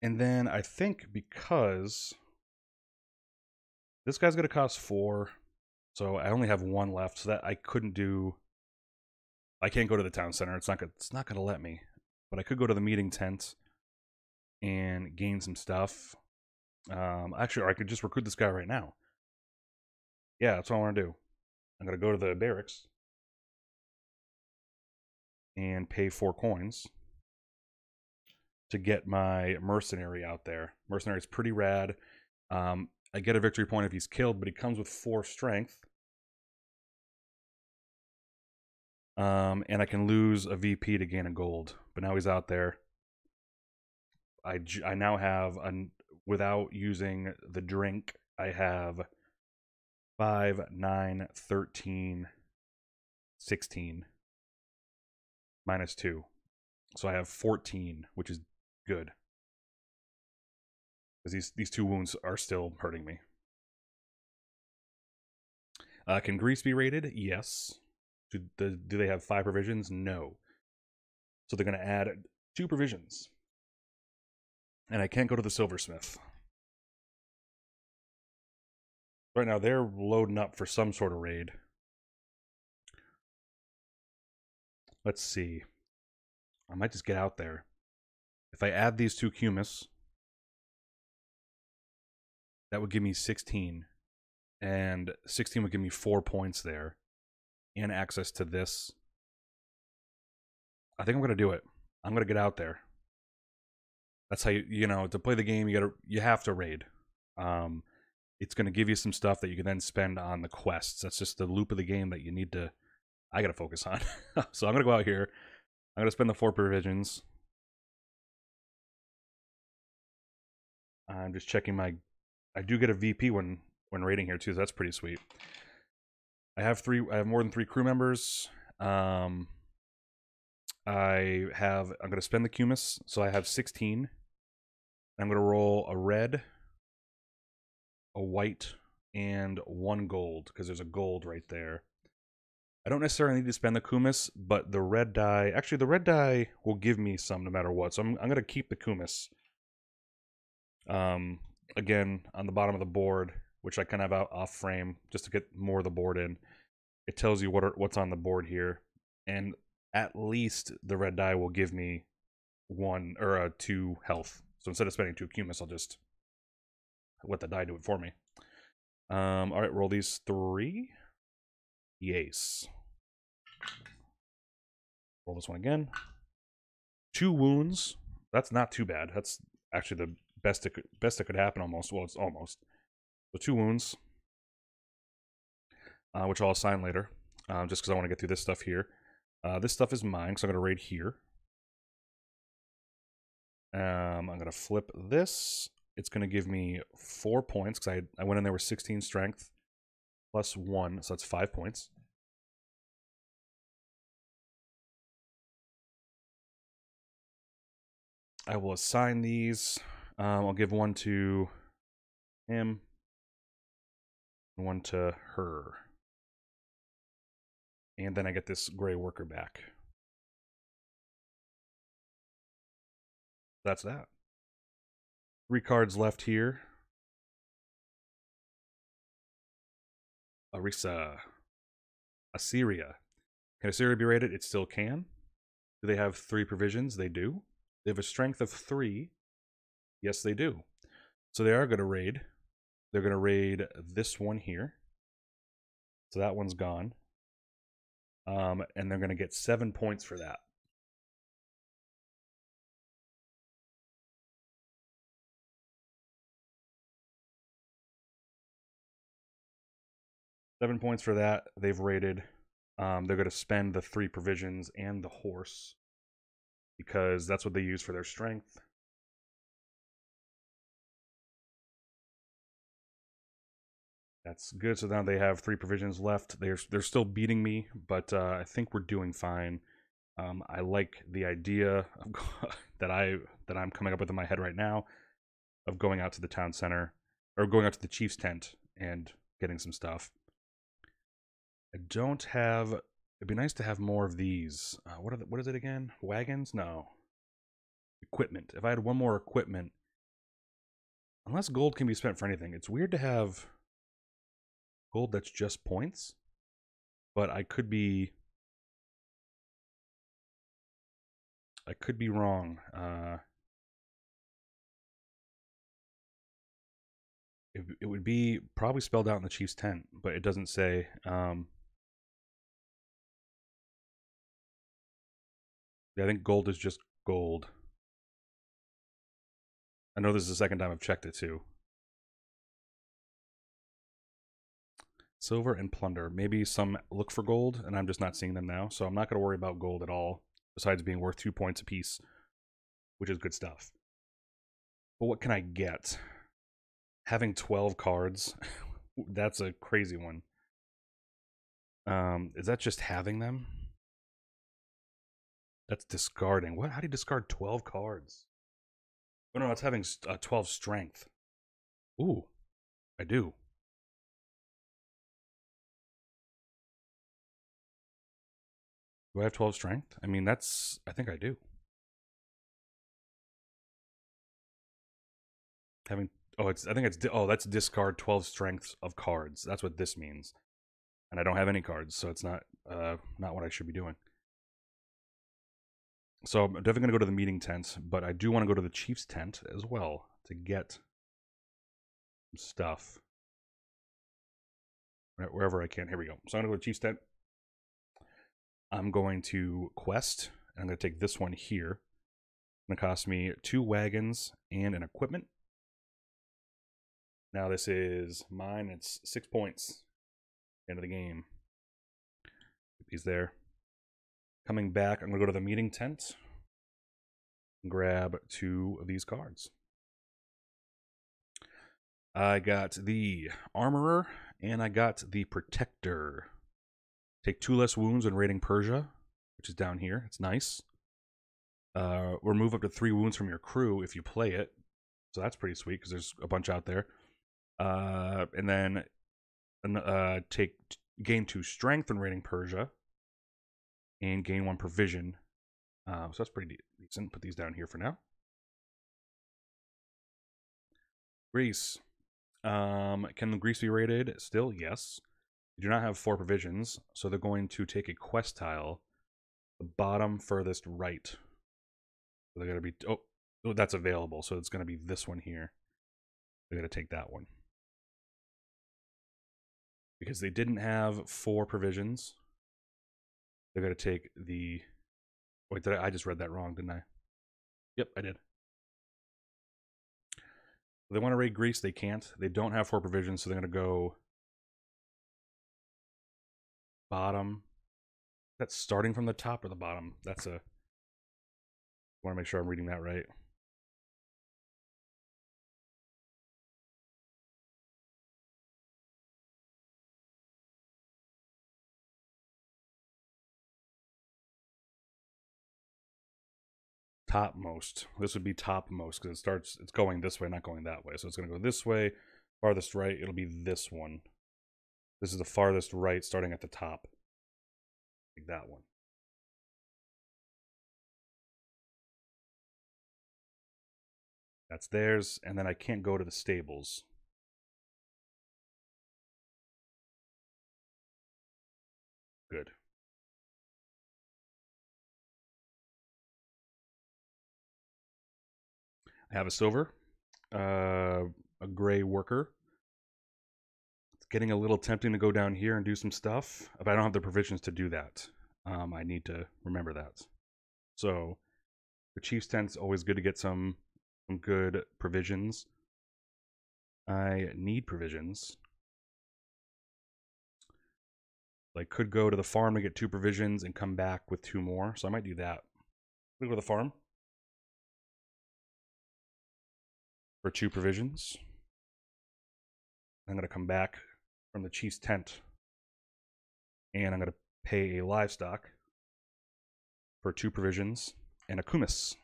And then I think because this guy's going to cost 4, so I only have 1 left, so that I couldn't do. I can't go to the town center. It's not going to let me. But I could go to the meeting tent and gain some stuff. Actually, or I could just recruit this guy right now. Yeah, that's what I want to do. I'm going to go to the barracks and pay 4 coins to get my mercenary out there. Mercenary's pretty rad. I get a victory point if he's killed, but he comes with 4 strength. And I can lose a VP to gain a gold. But now he's out there. I now have, without using the drink, I have 5, 9, 13, 16, minus 2. So I have 14, which is good. Because these 2 wounds are still hurting me. Can Greece be raided? Yes. Do they have 5 provisions? No. So they're going to add 2 provisions. And I can't go to the silversmith. Right now, they're loading up for some sort of raid. Let's see. I might just get out there. If I add these 2 Cumis, that would give me 16. And 16 would give me 4 points there. And access to this. I think I'm going to do it. I'm going to get out there. That's how you know, to play the game, you have to raid. It's going to give you some stuff that you can then spend on the quests. That's just the loop of the game that you need to, I got to focus on. So I'm going to go out here. I'm going to spend the 4 provisions. I'm just checking my, I do get a VP when raiding here too, so that's pretty sweet. I have more than 3 crew members. I'm going to spend the Cumis, so I have 16. I'm going to roll a red, a white, and 1 gold, because there's a gold right there. I don't necessarily need to spend the Cumis, but the red die... Actually, the red die will give me some no matter what, so I'm going to keep the Cumis. Again, on the bottom of the board, which I kind of have off frame, just to get more of the board in, it tells you what's on the board here. And at least the red die will give me 2 health. So instead of spending 2 Cumis, I'll just let the die do it for me. Alright, roll these 3. Yes. Roll this one again. 2 wounds. That's not too bad. That's actually the best that could happen almost. Well, it's almost. So 2 wounds. Which I'll assign later. Just because I want to get through this stuff here. This stuff is mine, so I'm going to raid here. I'm going to flip this. It's going to give me 4 points, because I went in there with 16 strength, plus 1, so that's 5 points. I will assign these. I'll give 1 to him, and 1 to her. And then I get this gray worker back. That's that. 3 cards left here. Arisa. Assyria. Can Assyria be raided? It still can. Do they have 3 provisions? They do. They have a strength of 3. Yes, they do. So they are going to raid. They're going to raid this one here. So that one's gone. And they're going to get 7 points for that. Seven points for that. They've raided. They're going to spend the 3 provisions and the horse, because that's what they use for their strength. That's good. So now they have 3 provisions left. They're still beating me, but I think we're doing fine. I like the idea of that I'm coming up with in my head right now of going out to the town center, or going out to the chief's tent and getting some stuff. I don't have. It'd be nice to have more of these. What is it again? Wagons? No. Equipment. If I had 1 more equipment, unless gold can be spent for anything, it's weird to have gold that's just points. But I could be wrong. It would be probably spelled out in the chief's tent, but it doesn't say. I think gold is just gold. I know this is the second time I've checked it too. Silver and plunder. Maybe some look for gold, and I'm just not seeing them now, so I'm not going to worry about gold at all, besides being worth 2 points apiece, which is good stuff. But what can I get? Having 12 cards, that's a crazy one. Is that just having them? That's discarding. What? How do you discard 12 cards? Oh no, it's having 12 strength. Ooh, I do. Do I have 12 strength? I mean, I think I do. Having I think it's that's discard 12 strengths of cards. That's what this means. And I don't have any cards, so it's not what I should be doing. So I'm definitely going to go to the meeting tent, but I do want to go to the chief's tent as well to get some stuff. Wherever I can. Here we go. So I'm going to go to chief's tent. I'm going to quest, and I'm going to take this one here. It's going to cost me 2 wagons and an equipment. Now this is mine. It's 6 points. End of the game. He's there. Coming back, I'm going to go to the meeting tent and grab 2 of these cards. I got the Armorer, and I got the Protector. Take 2 less wounds when raiding Persia, which is down here. It's nice. Remove up to 3 wounds from your crew if you play it. So that's pretty sweet, because there's a bunch out there. And then gain 2 strength when raiding Persia. And gain 1 provision. So that's pretty decent. Put these down here for now. Greece. Can the Greece be raided? Still, yes. They do not have 4 provisions, so they're going to take a quest tile, the bottom furthest right. So they're going to be... Oh, that's available, so it's going to be this one here. They're going to take that one. Because they didn't have 4 provisions, they're going to take the... Wait, I just read that wrong, didn't I? Yep, I did. If they want to raid Greece, they can't. They don't have 4 provisions, so they're going to go bottom. That's starting from the top or the bottom? That's a... I want to make sure I'm reading that right. Topmost. This would be topmost because it's going this way, not going that way. So it's going to go this way. Farthest right, it'll be this one. This is the farthest right, starting at the top. Like that one. That's theirs, and then I can't go to the stables. Good. I have a silver, a gray worker. It's getting a little tempting to go down here and do some stuff, but I don't have the provisions to do that. I need to remember that. So the chief's tent's always good to get some good provisions. I need provisions. I could go to the farm to get 2 provisions and come back with 2 more, so I might do that. I'll go to the farm for 2 provisions. I'm going to come back from the chief's tent, and I'm going to pay a livestock for 2 provisions and a kumis.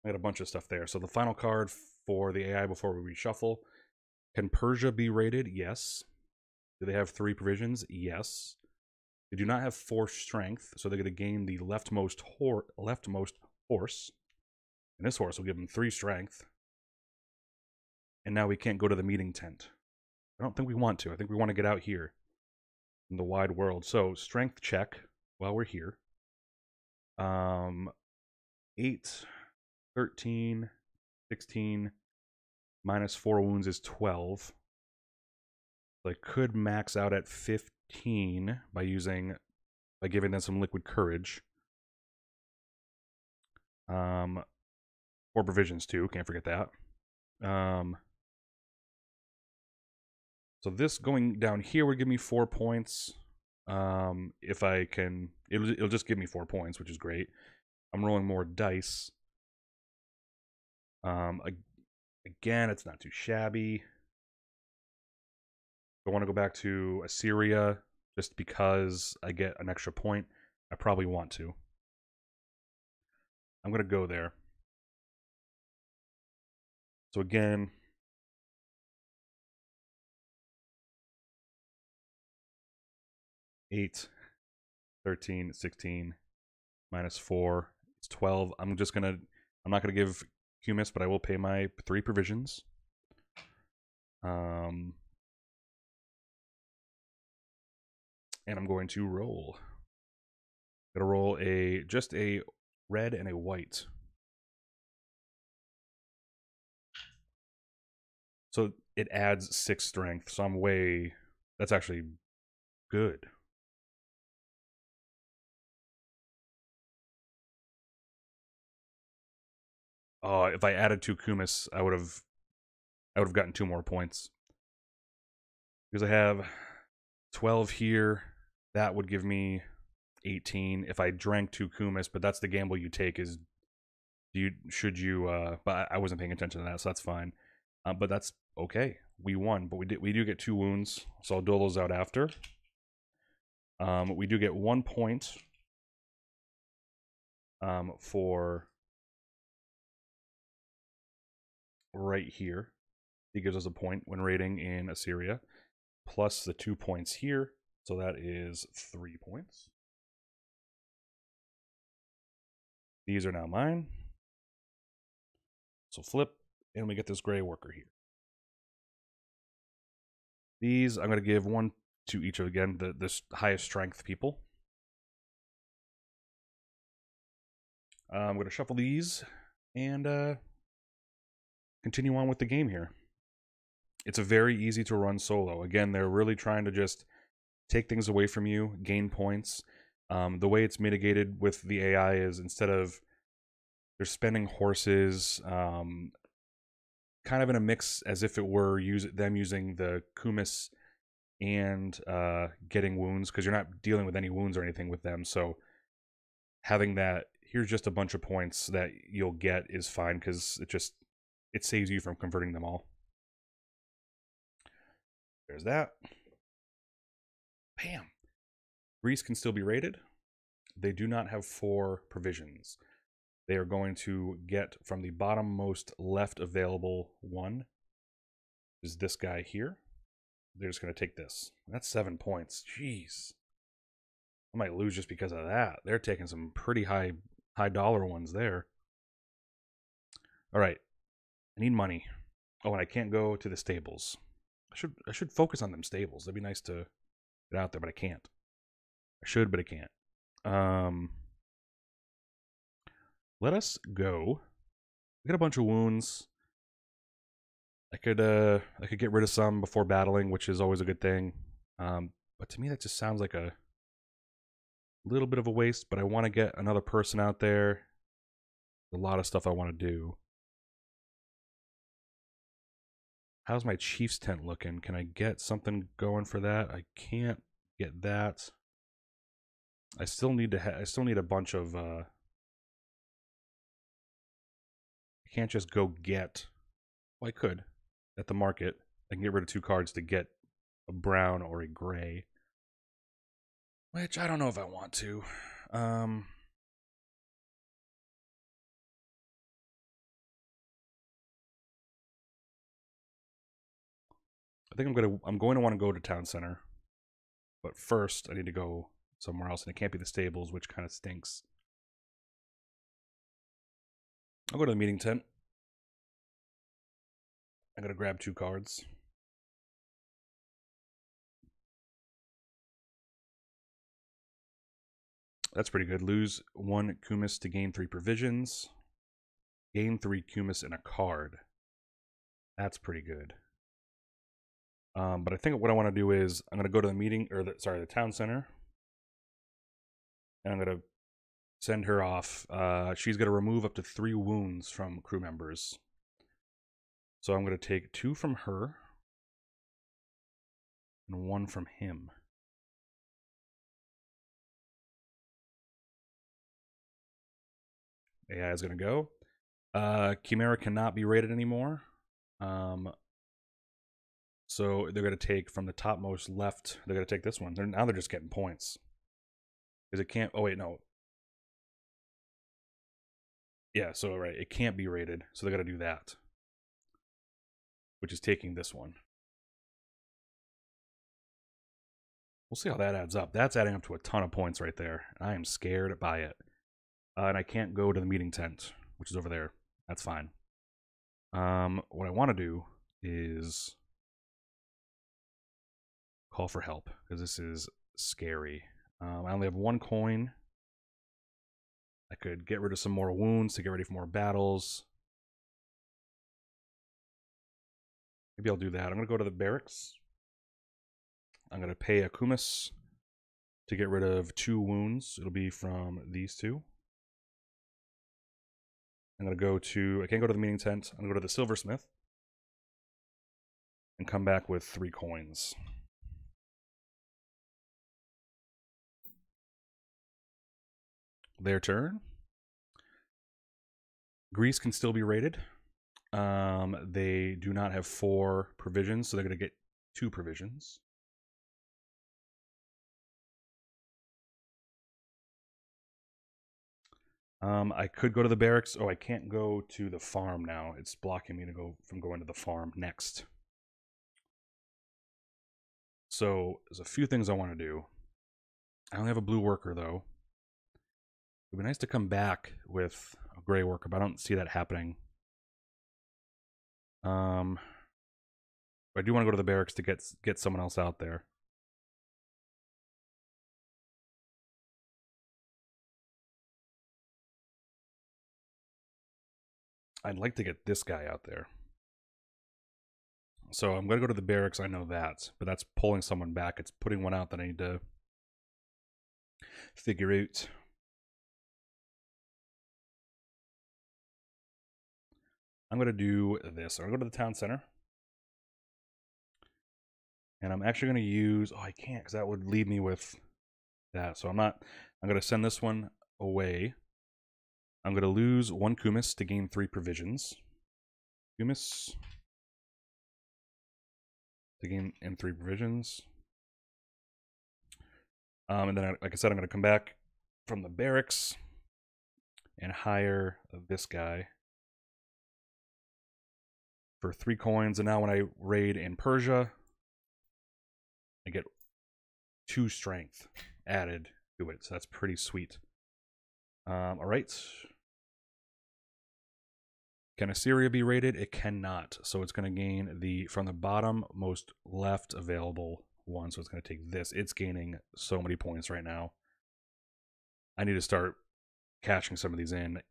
I got a bunch of stuff there. So the final card for the AI before we reshuffle. Can Persia be raided? Yes. Do they have 3 provisions? Yes. They do not have 4 strength, so they're going to gain the leftmost horse. And this horse will give them 3 strength. And now we can't go to the meeting tent. I don't think we want to. I think we want to get out here in the wide world. So strength check while we're here. 8, 13, 16, minus 4 wounds is 12. So I could max out at 15 by giving them some liquid courage. 4 provisions too, can't forget that. So this going down here would give me 4 points. If I can, it'll just give me 4 points, which is great. I'm rolling more dice. Again, it's not too shabby. I want to go back to Assyria just because I get an extra point. I probably want to. I'm going to go there. So again, eight, 13, 16, minus 4 It's 12. I'm not gonna give humus, but I will pay my 3 provisions. And I'm going to roll. I'm gonna roll just a red and a white. So it adds 6 strength. So that's actually good. Oh, if I added 2 kumis, I would have gotten 2 more points. Because I have 12 here, that would give me 18 if I drank 2 kumis, but that's the gamble you take is but I wasn't paying attention to that, so that's fine. But that's okay. We won, but we do get 2 wounds, so I'll dole those out after. We do get 1 point for right here. He gives us a point when raiding in Assyria, plus the 2 points here, so that is 3 points. These are now mine. So flip, and we get this gray worker here. These, I'm going to give 1 to each of, again, this highest strength people. I'm going to shuffle these and continue on with the game here. It's a very easy to run solo. Again, they're really trying to just take things away from you, gain points. The way it's mitigated with the AI is instead of they're spending horses, kind of in a mix as if it were them using the kumis and getting wounds, because you're not dealing with any wounds or anything with them. So having that, here's just a bunch of points that you'll get is fine, because it saves you from converting them all. There's that. Bam. Greece can still be raided. They do not have 4 provisions. They are going to get from the bottommost left available one, is this guy here. They're just going to take this. That's 7 points. Jeez. I might lose just because of that. They're taking some pretty high dollar ones there. All right. I need money. Oh, and I can't go to the stables. I should focus on them stables. That'd be nice to get out there, but I can't. I should, but I can't. Let us go. We got a bunch of wounds. I could get rid of some before battling, which is always a good thing. But to me, that just sounds like a little bit of a waste. But I want to get another person out there. A lot of stuff I want to do. How's my chief's tent looking? Can I get something going for that? I can't get that. I still need a bunch of. I can't just go get. Well, I could at the market. I can get rid of 2 cards to get a brown or a gray. Which I don't know if I want to. I think I'm going to want to go to town center. But first I need to go somewhere else, and it can't be the stables, which kind of stinks. I'll go to the meeting tent. I'm going to grab 2 cards. That's pretty good. Lose 1 kumis to gain 3 provisions. Gain 3 kumis in a card. That's pretty good. But I think what I want to do is I'm going to go to the meeting, or the town center. And I'm going to send her off. She's going to remove up to 3 wounds from crew members. So I'm going to take 2 from her and 1 from him. AI is going to go. Chimera cannot be rated anymore. So they're going to take from the topmost left. They're going to take this one. Now they're just getting points. Because it can't... Oh, wait, no. Yeah, so, right. It can't be rated. So they got to do that. Which is taking this one. We'll see how that adds up. That's adding up to a ton of points right there. I am scared by it. And I can't go to the meeting tent, which is over there. That's fine. What I want to do is call for help, because this is scary. I only have 1 coin. I could get rid of some more wounds to get ready for more battles. Maybe I'll do that. I'm going to go to the barracks. I'm going to pay a kumis to get rid of 2 wounds. It'll be from these 2. I'm going to go to... I can't go to the meeting tent. I'm going to go to the silversmith and come back with 3 coins. Their turn. Greece can still be raided. They do not have 4 provisions, so they're going to get 2 provisions. I could go to the barracks. Oh, I can't go to the farm now. It's blocking me to go from going to the farm next. So there's a few things I want to do. I only have a blue worker, though. It would be nice to come back with a gray worker, but I don't see that happening. I do want to go to the barracks to get someone else out there. I'd like to get this guy out there. So I'm going to go to the barracks, I know that. But that's pulling someone back. It's putting one out that I need to figure out. I'm going to do this. I'm going to go to the town center. And I'm actually going to use... Oh, I can't, because that would leave me with that. So I'm not... I'm going to send this one away. I'm going to lose 1 kumis to gain 3 provisions. Kumis to gain 3 provisions. And then, like I said, I'm going to come back from the barracks and hire this guy for 3 coins. And now when I raid in Persia, I get 2 strength added to it. So that's pretty sweet. All right. Can Assyria be raided? It cannot. So it's going to gain from the bottom most left available one. So it's going to take this. It's gaining so many points right now. I need to start cashing some of these in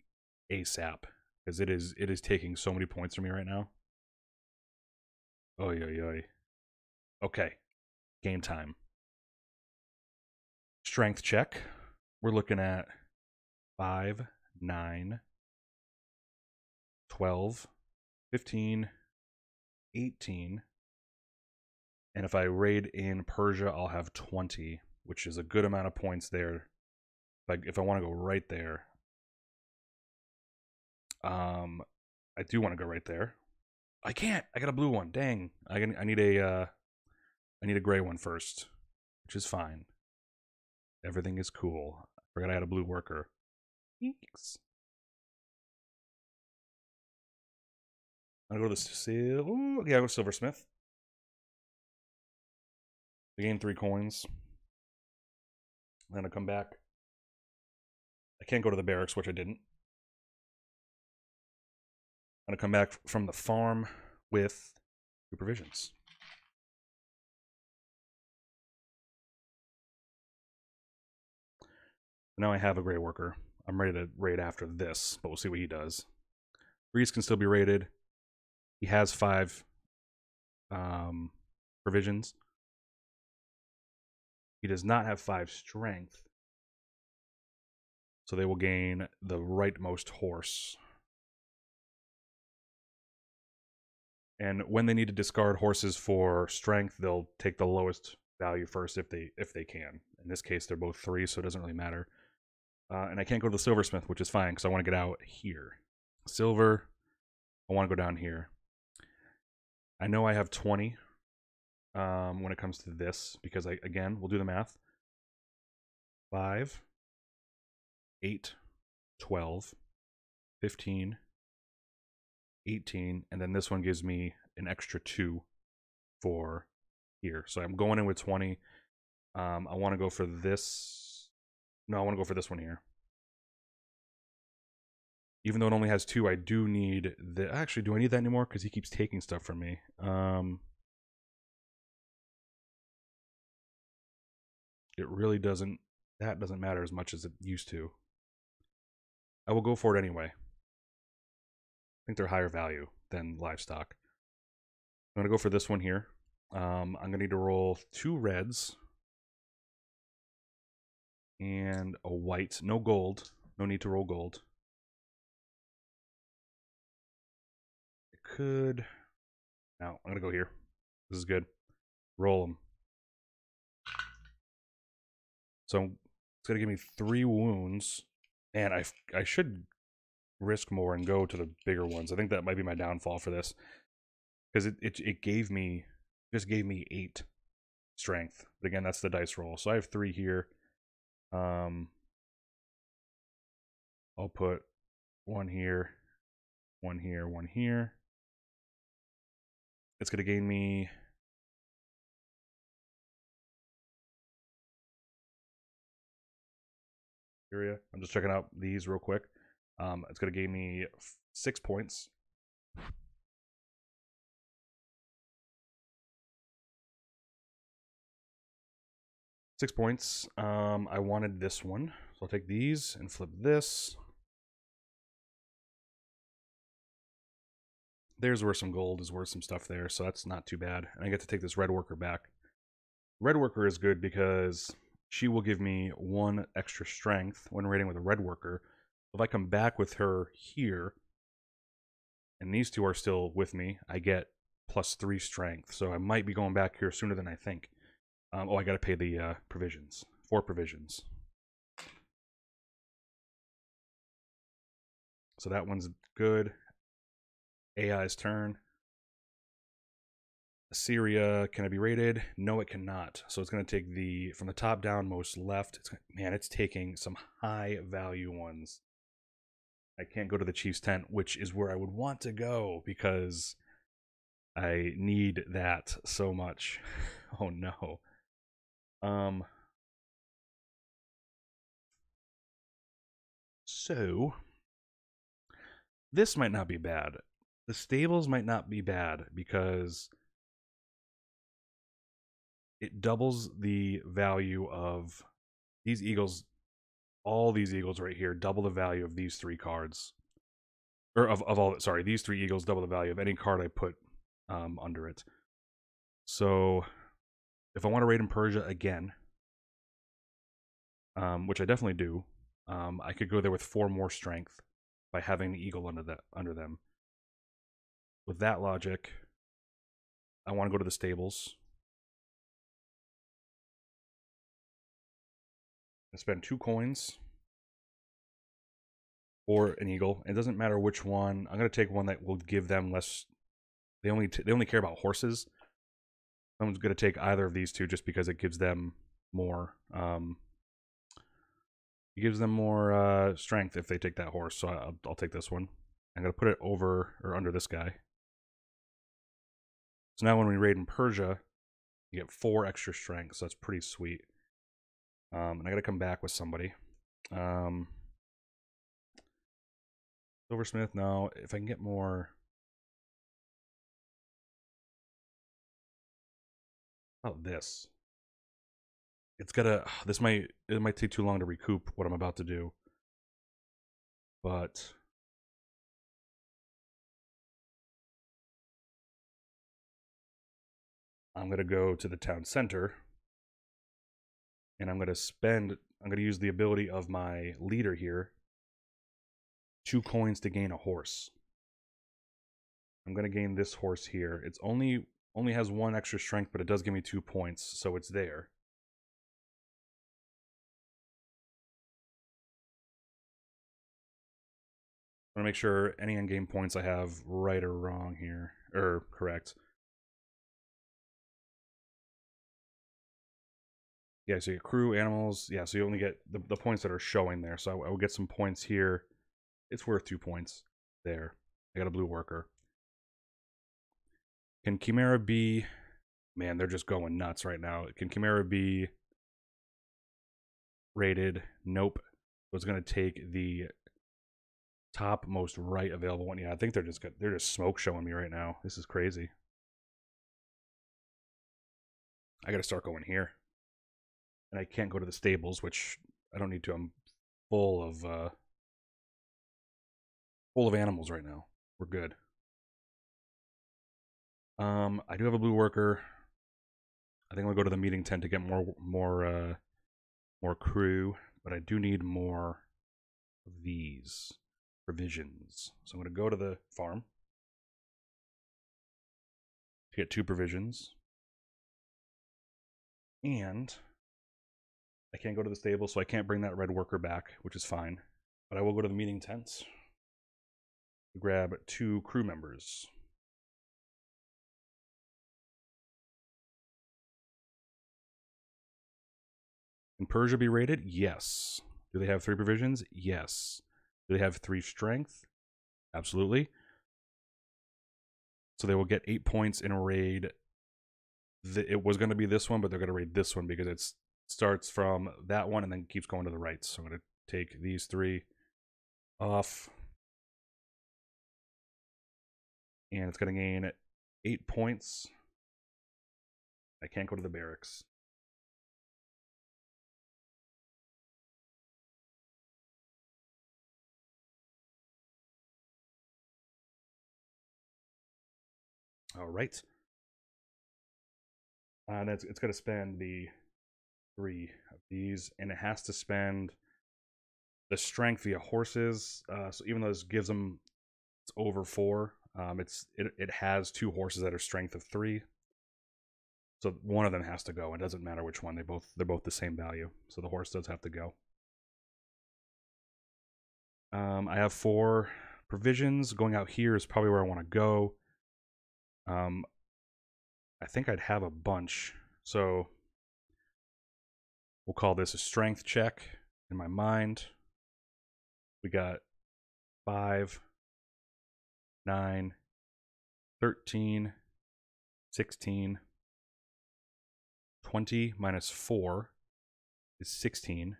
ASAP, because it is taking so many points from me right now. Oy, oy, oy. Okay. Game time. Strength check. We're looking at 5, 9, 12, 15, 18. And if I raid in Persia, I'll have 20, which is a good amount of points there. Like, if I want to go right there. I do want to go right there. I can't. I got a blue one. Dang. I need a gray one first, which is fine. Everything is cool. I forgot I had a blue worker. Thanks. I'm gonna go to yeah, I'll go silversmith. I gain 3 coins. I'm gonna come back. I can't go to the barracks, which I didn't. I'm gonna come back from the farm with 2 provisions. Now I have a gray worker. I'm ready to raid after this, but we'll see what he does. Greece can still be raided. He has 5 provisions. He does not have 5 strength. So they will gain the rightmost horse. And when they need to discard horses for strength, they'll take the lowest value first if they can. In this case, they're both 3, so it doesn't really matter. And I can't go to the silversmith, which is fine, because I want to get out here. Silver, I want to go down here. I know I have 20 when it comes to this, because again, we'll do the math. 5, 8, 12, 15, 18, and then this one gives me an extra 2 for here. So I'm going in with 20. I want to go for this. No, I want to go for this one here. Even though it only has 2, I do need the... Actually, do I need that anymore? Because he keeps taking stuff from me. It really doesn't... That doesn't matter as much as it used to. I will go for it anyway. I think they're higher value than livestock. I'm going to go for this one here. I'm going to need to roll 2 reds. And a white. No gold. No need to roll gold. It could... No, I'm going to go here. This is good. Roll them. So it's going to give me 3 wounds. And I should risk more and go to the bigger ones. I think that might be my downfall for this. Because it gave me... Just gave me 8 strength. But again, that's the dice roll. So I have 3 here. I'll put 1 here, 1 here, 1 here. It's going to gain me... I'm just checking out these real quick. It's going to gain me 6 points. I wanted this one. So I'll take these and flip this. There's where some gold is worth some stuff there, so that's not too bad. And I get to take this red worker back. Red worker is good because she will give me 1 extra strength when raiding with a red worker. If I come back with her here, and these 2 are still with me, I get +3 strength. So I might be going back here sooner than I think. Oh, I gotta pay the provisions. 4 provisions. So that one's good. AI's turn. Assyria, can it be raided? No, it cannot. So it's going to take the, from the top down most left. It's taking some high value ones. I can't go to the chief's tent, which is where I would want to go because I need that so much. Oh no. So this might not be bad. The stables might not be bad because it doubles the value of these eagles. All these eagles right here double the value of these 3 cards. Or of all, sorry, these 3 eagles double the value of any card I put under it. So if I want to raid in Persia again, which I definitely do, I could go there with 4 more strength by having the eagle under them. With that logic, I want to go to the stables. I spend 2 coins or an eagle. It doesn't matter which one. I'm going to take one that will give them less. They only care about horses. I'm going to take either of these 2 just because it gives them more. It gives them more strength if they take that horse. So I'll take this one. I'm going to put it over or under this guy. So now when we raid in Persia, you get 4 extra strength. So that's pretty sweet. And I got to come back with somebody. Silversmith, no. If I can get more... How about this? It's gotta... It might take too long to recoup what I'm about to do. But... I'm gonna go to the town center. And I'm gonna use the ability of my leader here. 2 coins to gain a horse. I'm gonna gain this horse here. It's only has 1 extra strength, but it does give me 2 points, so it's there. I want to make sure any in-game points I have right or wrong here, or correct. Yeah, so you get crew, animals. Yeah, so you only get the points that are showing there. So I will get some points here. It's worth 2 points there. I got a blue worker. Can Chimera be... Man, they're just going nuts right now. Can Chimera be rated? Nope. So it's going to take the Top most right available one. Yeah, I think they're just smoke showing me right now. This is crazy. I got to start going here, and I can't go to the stables, which I don't need to. I'm full of animals right now. We're good. I do have a blue worker. I think I'll go to the meeting tent to get more crew, but I do need more of these provisions. So I'm going to go to the farm to get 2 provisions. And I can't go to the stable, so I can't bring that red worker back, which is fine. But I will go to the meeting tents to grab 2 crew members. Can Persia be rated? Yes. Do they have 3 provisions? Yes. Do they have 3 strength? Absolutely. So they will get 8 points in a raid. It was going to be this one, but they're going to raid this one because it starts from that one and then keeps going to the right. So I'm going to take these 3 off. And it's going to gain 8 points. I can't go to the barracks. All right. And it's going to spend the 3 of these, and it has to spend the strength via horses. So even though this gives them it's over 4, it has 2 horses that are strength of 3. So one of them has to go. It doesn't matter which one. They're both the same value. So the horse does have to go. I have 4 provisions. Going out here is probably where I want to go. I think I'd have a bunch. So we'll call this a strength check in my mind. We got 5, 9, 13, 16, 20 minus 4 is 16. And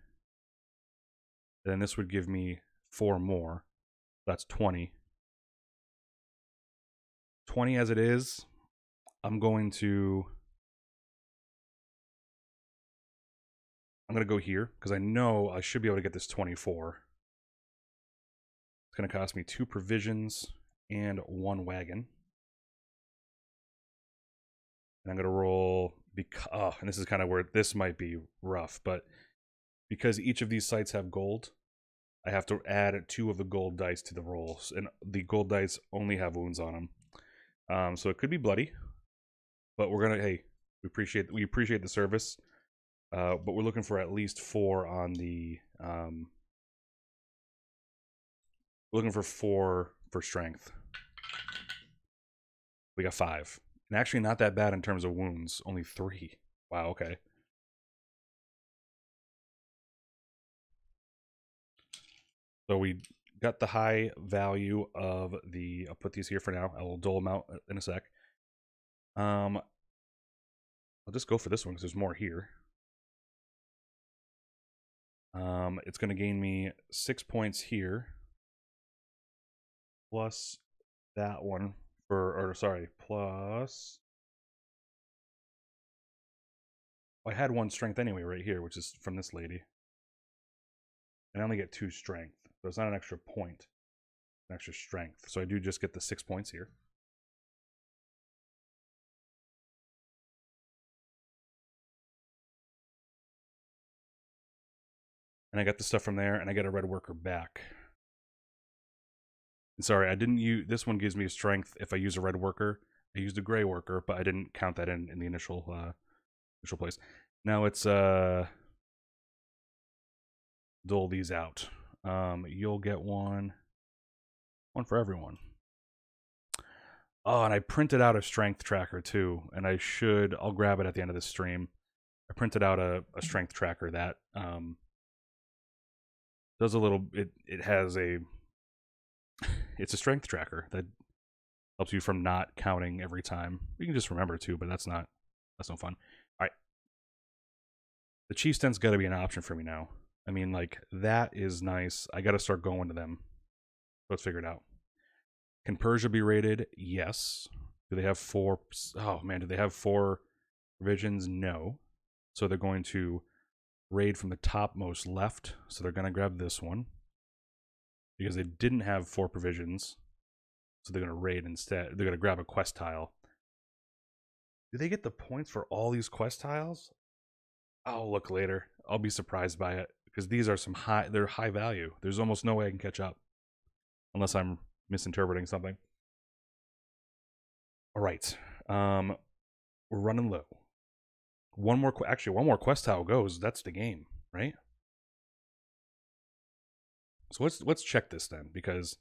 then this would give me 4 more. That's 20. 20 as it is, I'm going to go here because I know I should be able to get this 24. It's going to cost me 2 provisions and 1 wagon. And I'm going to roll, and this is kind of where this might be rough, but because each of these sites have gold, I have to add 2 of the gold dice to the rolls, and the gold dice only have wounds on them. So it could be bloody, but we're gonna, hey, we appreciate the service, but we're looking for at least 4 on the, we're looking for 4 for strength. We got 5. And actually not that bad in terms of wounds. Only 3. Wow, okay. So we got the high value of the... I'll put these here for now. I will dole them out in a sec. I'll just go for this one because there's more here. It's going to gain me 6 points here. Plus that one. Plus... I had 1 strength anyway right here, which is from this lady. And I only get 2 strength. So it's not an extra point. An extra strength. So I do just get the 6 points here. And I got the stuff from there, and I get a red worker back. Sorry, I didn't use... This one gives me a strength if I use a red worker. I used a gray worker, but I didn't count that in the initial place. Now it's dole these out. You'll get one for everyone. Oh, and I printed out a strength tracker too, and I'll grab it at the end of this stream. I printed out a strength tracker that does a little... It has a... It's a strength tracker that helps you from not counting every time. You can just remember too, but that's no fun. All right. The Chief's Tent's got to be an option for me now. I mean, like, that is nice. I got to start going to them. Let's figure it out. Can Persia be raided? Yes. Do they have 4? Oh man, do they have 4 provisions? No. So they're going to raid from the topmost left. So they're going to grab this one because they didn't have 4 provisions. So they're going to raid instead. They're going to grab a quest tile. Do they get the points for all these quest tiles? I'll look later. I'll be surprised by it because these are they're high value. There's almost no way I can catch up unless I'm misinterpreting something. All right. We're running low. One more quest tile goes. That's the game, right? So let's check this then, because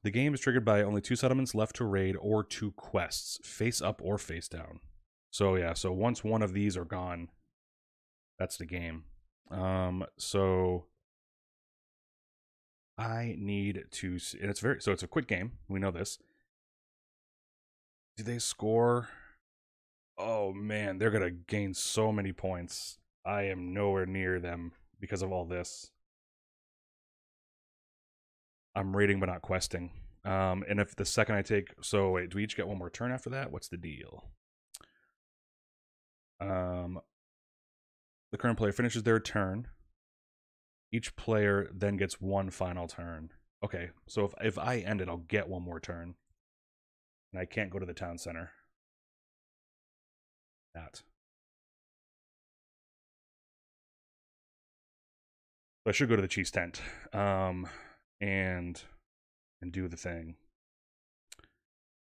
the game is triggered by only 2 settlements left to raid or 2 quests, face up or face down. So yeah, so once one of these are gone, that's the game. So I need to, and it's a quick game. We know this. Do they score? Oh man, they're gonna gain so many points. I am nowhere near them because of all this. I'm raiding but not questing. And if the second I take, so wait, do we each get one more turn after that? What's the deal? The current player finishes their turn. Each player then gets 1 final turn. Okay, so if I end it, I'll get 1 more turn. And I can't go to the town center. That. So I should go to the chief's tent. And do the thing.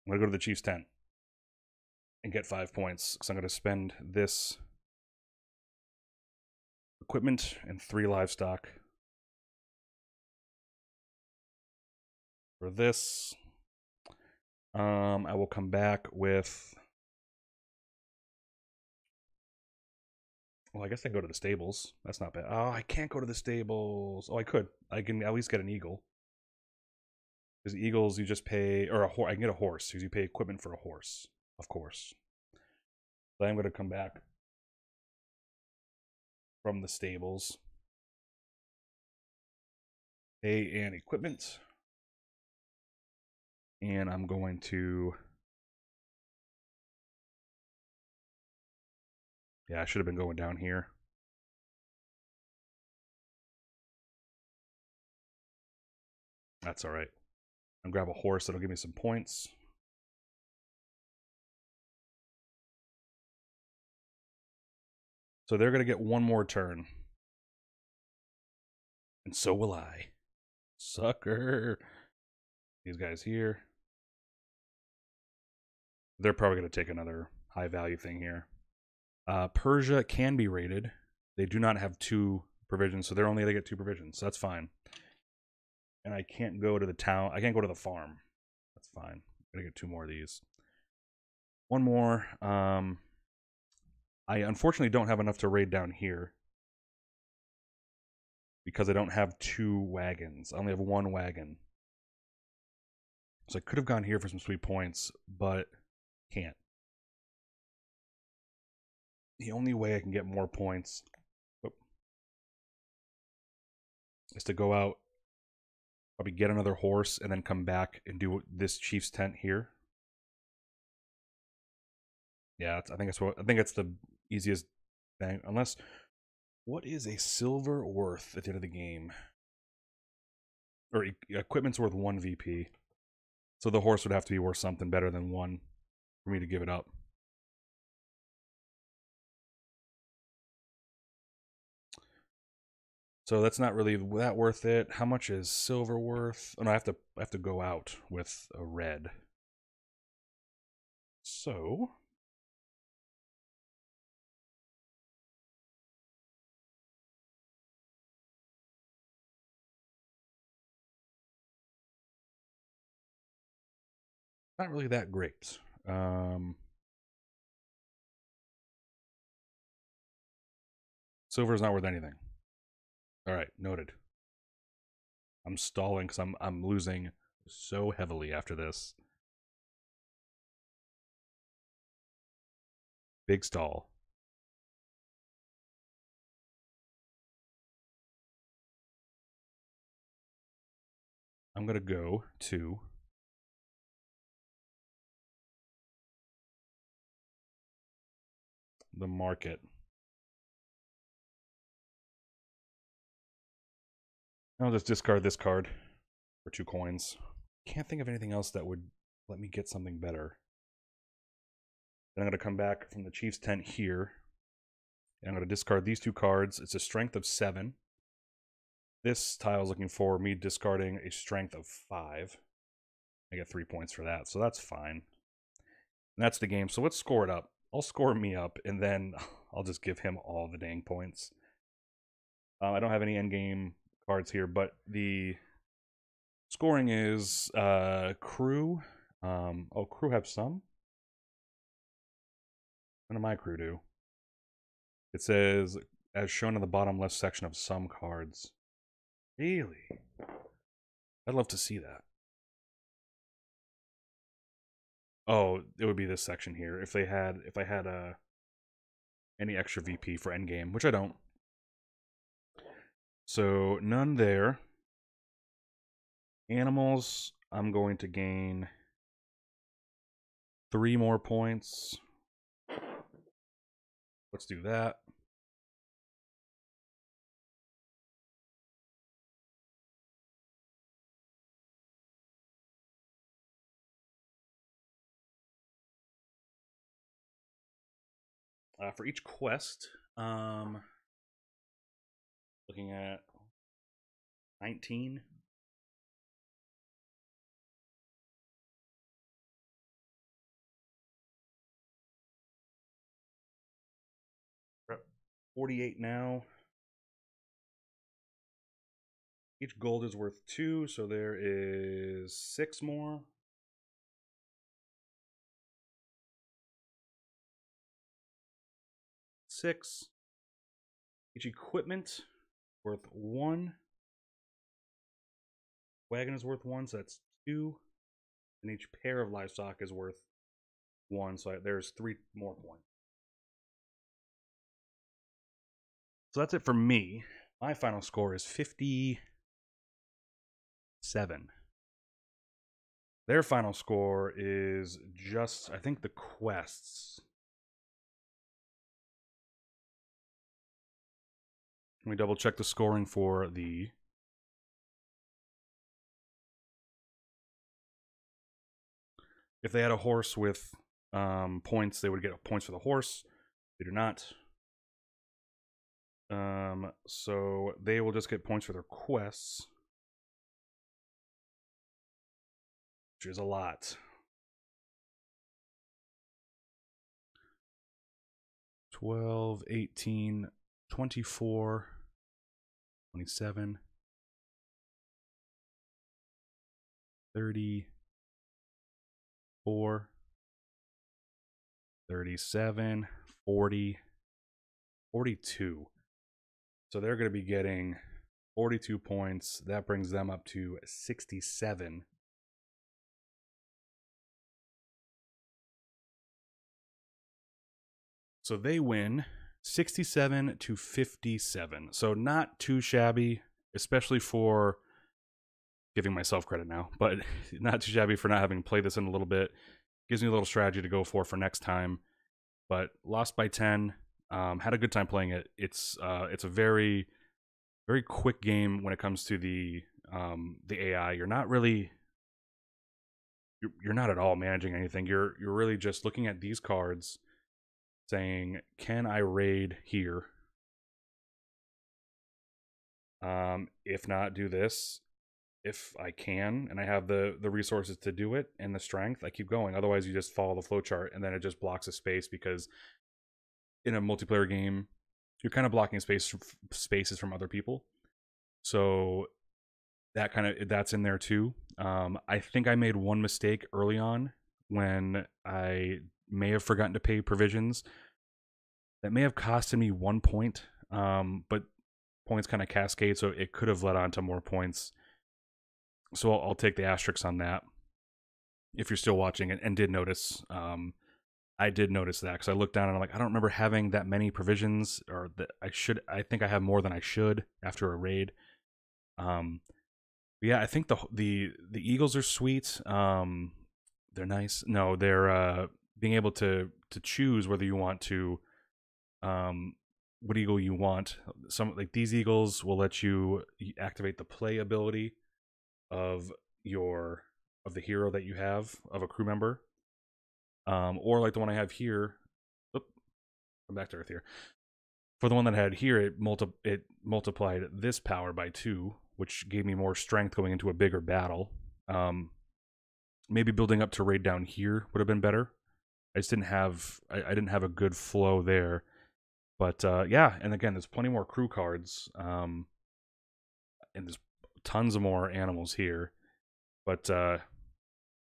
I'm going to go to the chief's tent and get 5 points, because I'm going to spend this equipment and 3 livestock for this. I will come back with, well, I guess I can go to the stables. That's not bad. Oh, I can't go to the stables. Oh, I could. I can at least get an eagle. Because eagles, you just pay, or a horse. I can get a horse, because you pay equipment for a horse, of course. So I'm going to come back from the stables. Pay and equipment. And I'm going to, yeah, I should have been going down here. That's all right. I'll grab a horse that'll give me some points. So they're going to get 1 more turn. And so will I. Sucker. These guys here. They're probably going to take another high value thing here. Persia can be raided. They do not have 2 provisions, so they get 2 provisions. So that's fine. And I can't go to the town. I can't go to the farm. That's fine. I'm going to get 2 more of these. 1 more. I unfortunately don't have enough to raid down here, because I don't have 2 wagons. I only have 1 wagon. So I could have gone here for some sweet points, but can't. The only way I can get more points is to go out, probably get another horse, and then come back and do this chief's tent here. Yeah, I think it's the easiest thing. Unless, what is a silver worth at the end of the game? Or equipment's worth 1 VP. So the horse would have to be worth something better than 1 for me to give it up. So that's not really that worth it. How much is silver worth? Oh no, I have to go out with a red. So not really that great. Silver is not worth anything. All right, noted. I'm stalling because I'm losing so heavily after this. Big stall. I'm going to go to the market. I'll just discard this card for 2 coins. Can't think of anything else that would let me get something better. Then I'm going to come back from the Chief's tent here. And I'm going to discard these 2 cards. It's a strength of 7. This tile is looking for me discarding a strength of 5. I get 3 points for that, so that's fine. And that's the game. So let's score it up. I'll score me up, and then I'll just give him all the dang points. I don't have any endgame cards here, but the scoring is crew. Oh, crew have some? None of my crew do. It says, as shown in the bottom left section of some cards. Really? I'd love to see that. Oh, it would be this section here. If I had any extra VP for endgame, which I don't. So none there. Animals, I'm going to gain 3 more points. Let's do that. For each quest, looking at 19. We're at 48 now. Each gold is worth 2, so there is 6 more. Six. Each equipment worth 1. Wagon is worth 1, so that's 2. And each pair of livestock is worth 1, so there's 3 more points. So that's it for me. My final score is 57. Their final score is just, I think, the quests. Let me double check the scoring for the... If they had a horse with points, they would get points for the horse. They do not. So they will just get points for their quests, which is a lot. 12, 18, 24, 27, 34, 37, 40, 42. So they're going to be getting 42 points. That brings them up to 67. So they win 67 to 57. So not too shabby, especially for giving myself credit now, but not too shabby for not having played this in a little bit. Gives me a little strategy to go for next time. But lost by 10. Had a good time playing it. It's a very, very quick game when it comes to the AI. You're not really, you're not at all managing anything. You're really just looking at these cards, saying, can I raid here? If not, do this. If I can, and I have the resources to do it and the strength, I keep going. Otherwise, you just follow the flowchart, and then it just blocks a space, because in a multiplayer game, you're kind of blocking spaces from other people. So that's in there too. I think I made one mistake early on when I may have forgotten to pay provisions. That may have costed me 1 point, but points kind of cascade, so it could have led on to more points. So I'll take the asterisk on that. If you're still watching and did notice, I did notice that, because I looked down and I'm like, I don't remember having that many provisions, or that I think I have more than I should after a raid. Yeah, I think the Eagles are sweet. They're nice. No, they're being able to choose whether you want to um what eagle you want. Some like these eagles will let you activate the play ability of your of the hero that you have of a crew member. Or like the one I have here. Oop, I'm back to Earth here. For the one that I had here, it multiplied this power by 2, which gave me more strength going into a bigger battle. Maybe building up to raid down here would have been better. I just didn't have I didn't have a good flow there. But yeah, and again, there's plenty more crew cards, and there's tons of more animals here. But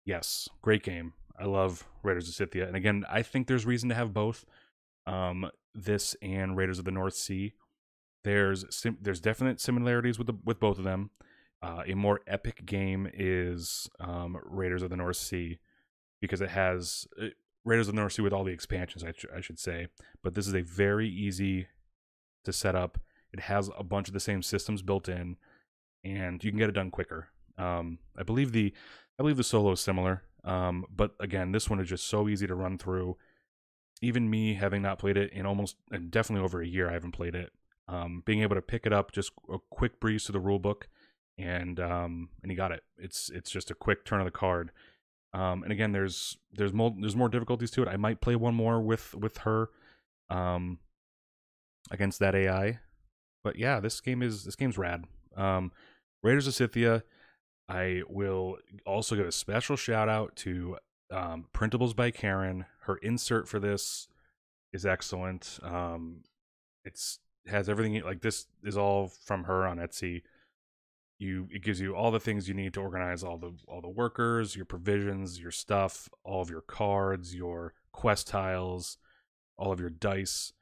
yes, great game. I love Raiders of Scythia, and again, I think there's reason to have both. This and Raiders of the North Sea. There's definite similarities with both of them. A more epic game is Raiders of the North Sea because it has Raiders of the North Sea with all the expansions, I should say. But this is a very easy to set up. It has a bunch of the same systems built in, and you can get it done quicker. I believe the solo is similar, but again, this one is just so easy to run through. Even me having not played it in almost definitely over a year, I haven't played it. Being able to pick it up, just a quick breeze to the rule book, and you got it. It's just a quick turn of the card. And again, there's more difficulties to it. I might play one more with her against that AI, but yeah, this game's rad. Raiders of Scythia. I will also give a special shout out to Printables by Karen. Her insert for this is excellent. It's has everything like this is all from her on Etsy. It gives you all the things you need to organize all the workers, your provisions, your stuff, all of your cards, your quest tiles, all of your dice.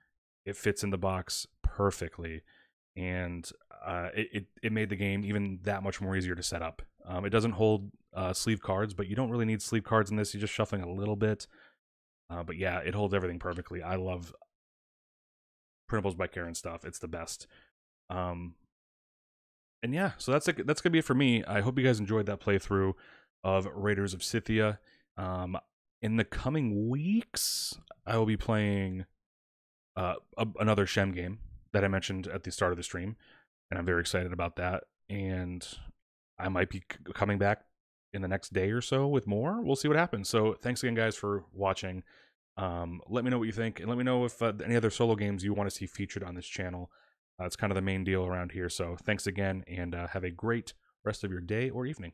It fits in the box perfectly, and it made the game even that much more easier to set up. It doesn't hold sleeve cards, but you don't really need sleeve cards in this. You're just shuffling a little bit. But yeah, it holds everything perfectly. I love Printables by Karen stuff. It's the best. And yeah, so that's gonna be it for me. I hope you guys enjoyed that playthrough of Raiders of Scythia. In the coming weeks, I will be playing another Shem game that I mentioned at the start of the stream, and I'm very excited about that. And I might be coming back in the next day or so with more. We'll see what happens. So thanks again, guys, for watching. Let me know what you think, and let me know if any other solo games you want to see featured on this channel. It's kind of the main deal around here. So thanks again, and have a great rest of your day or evening.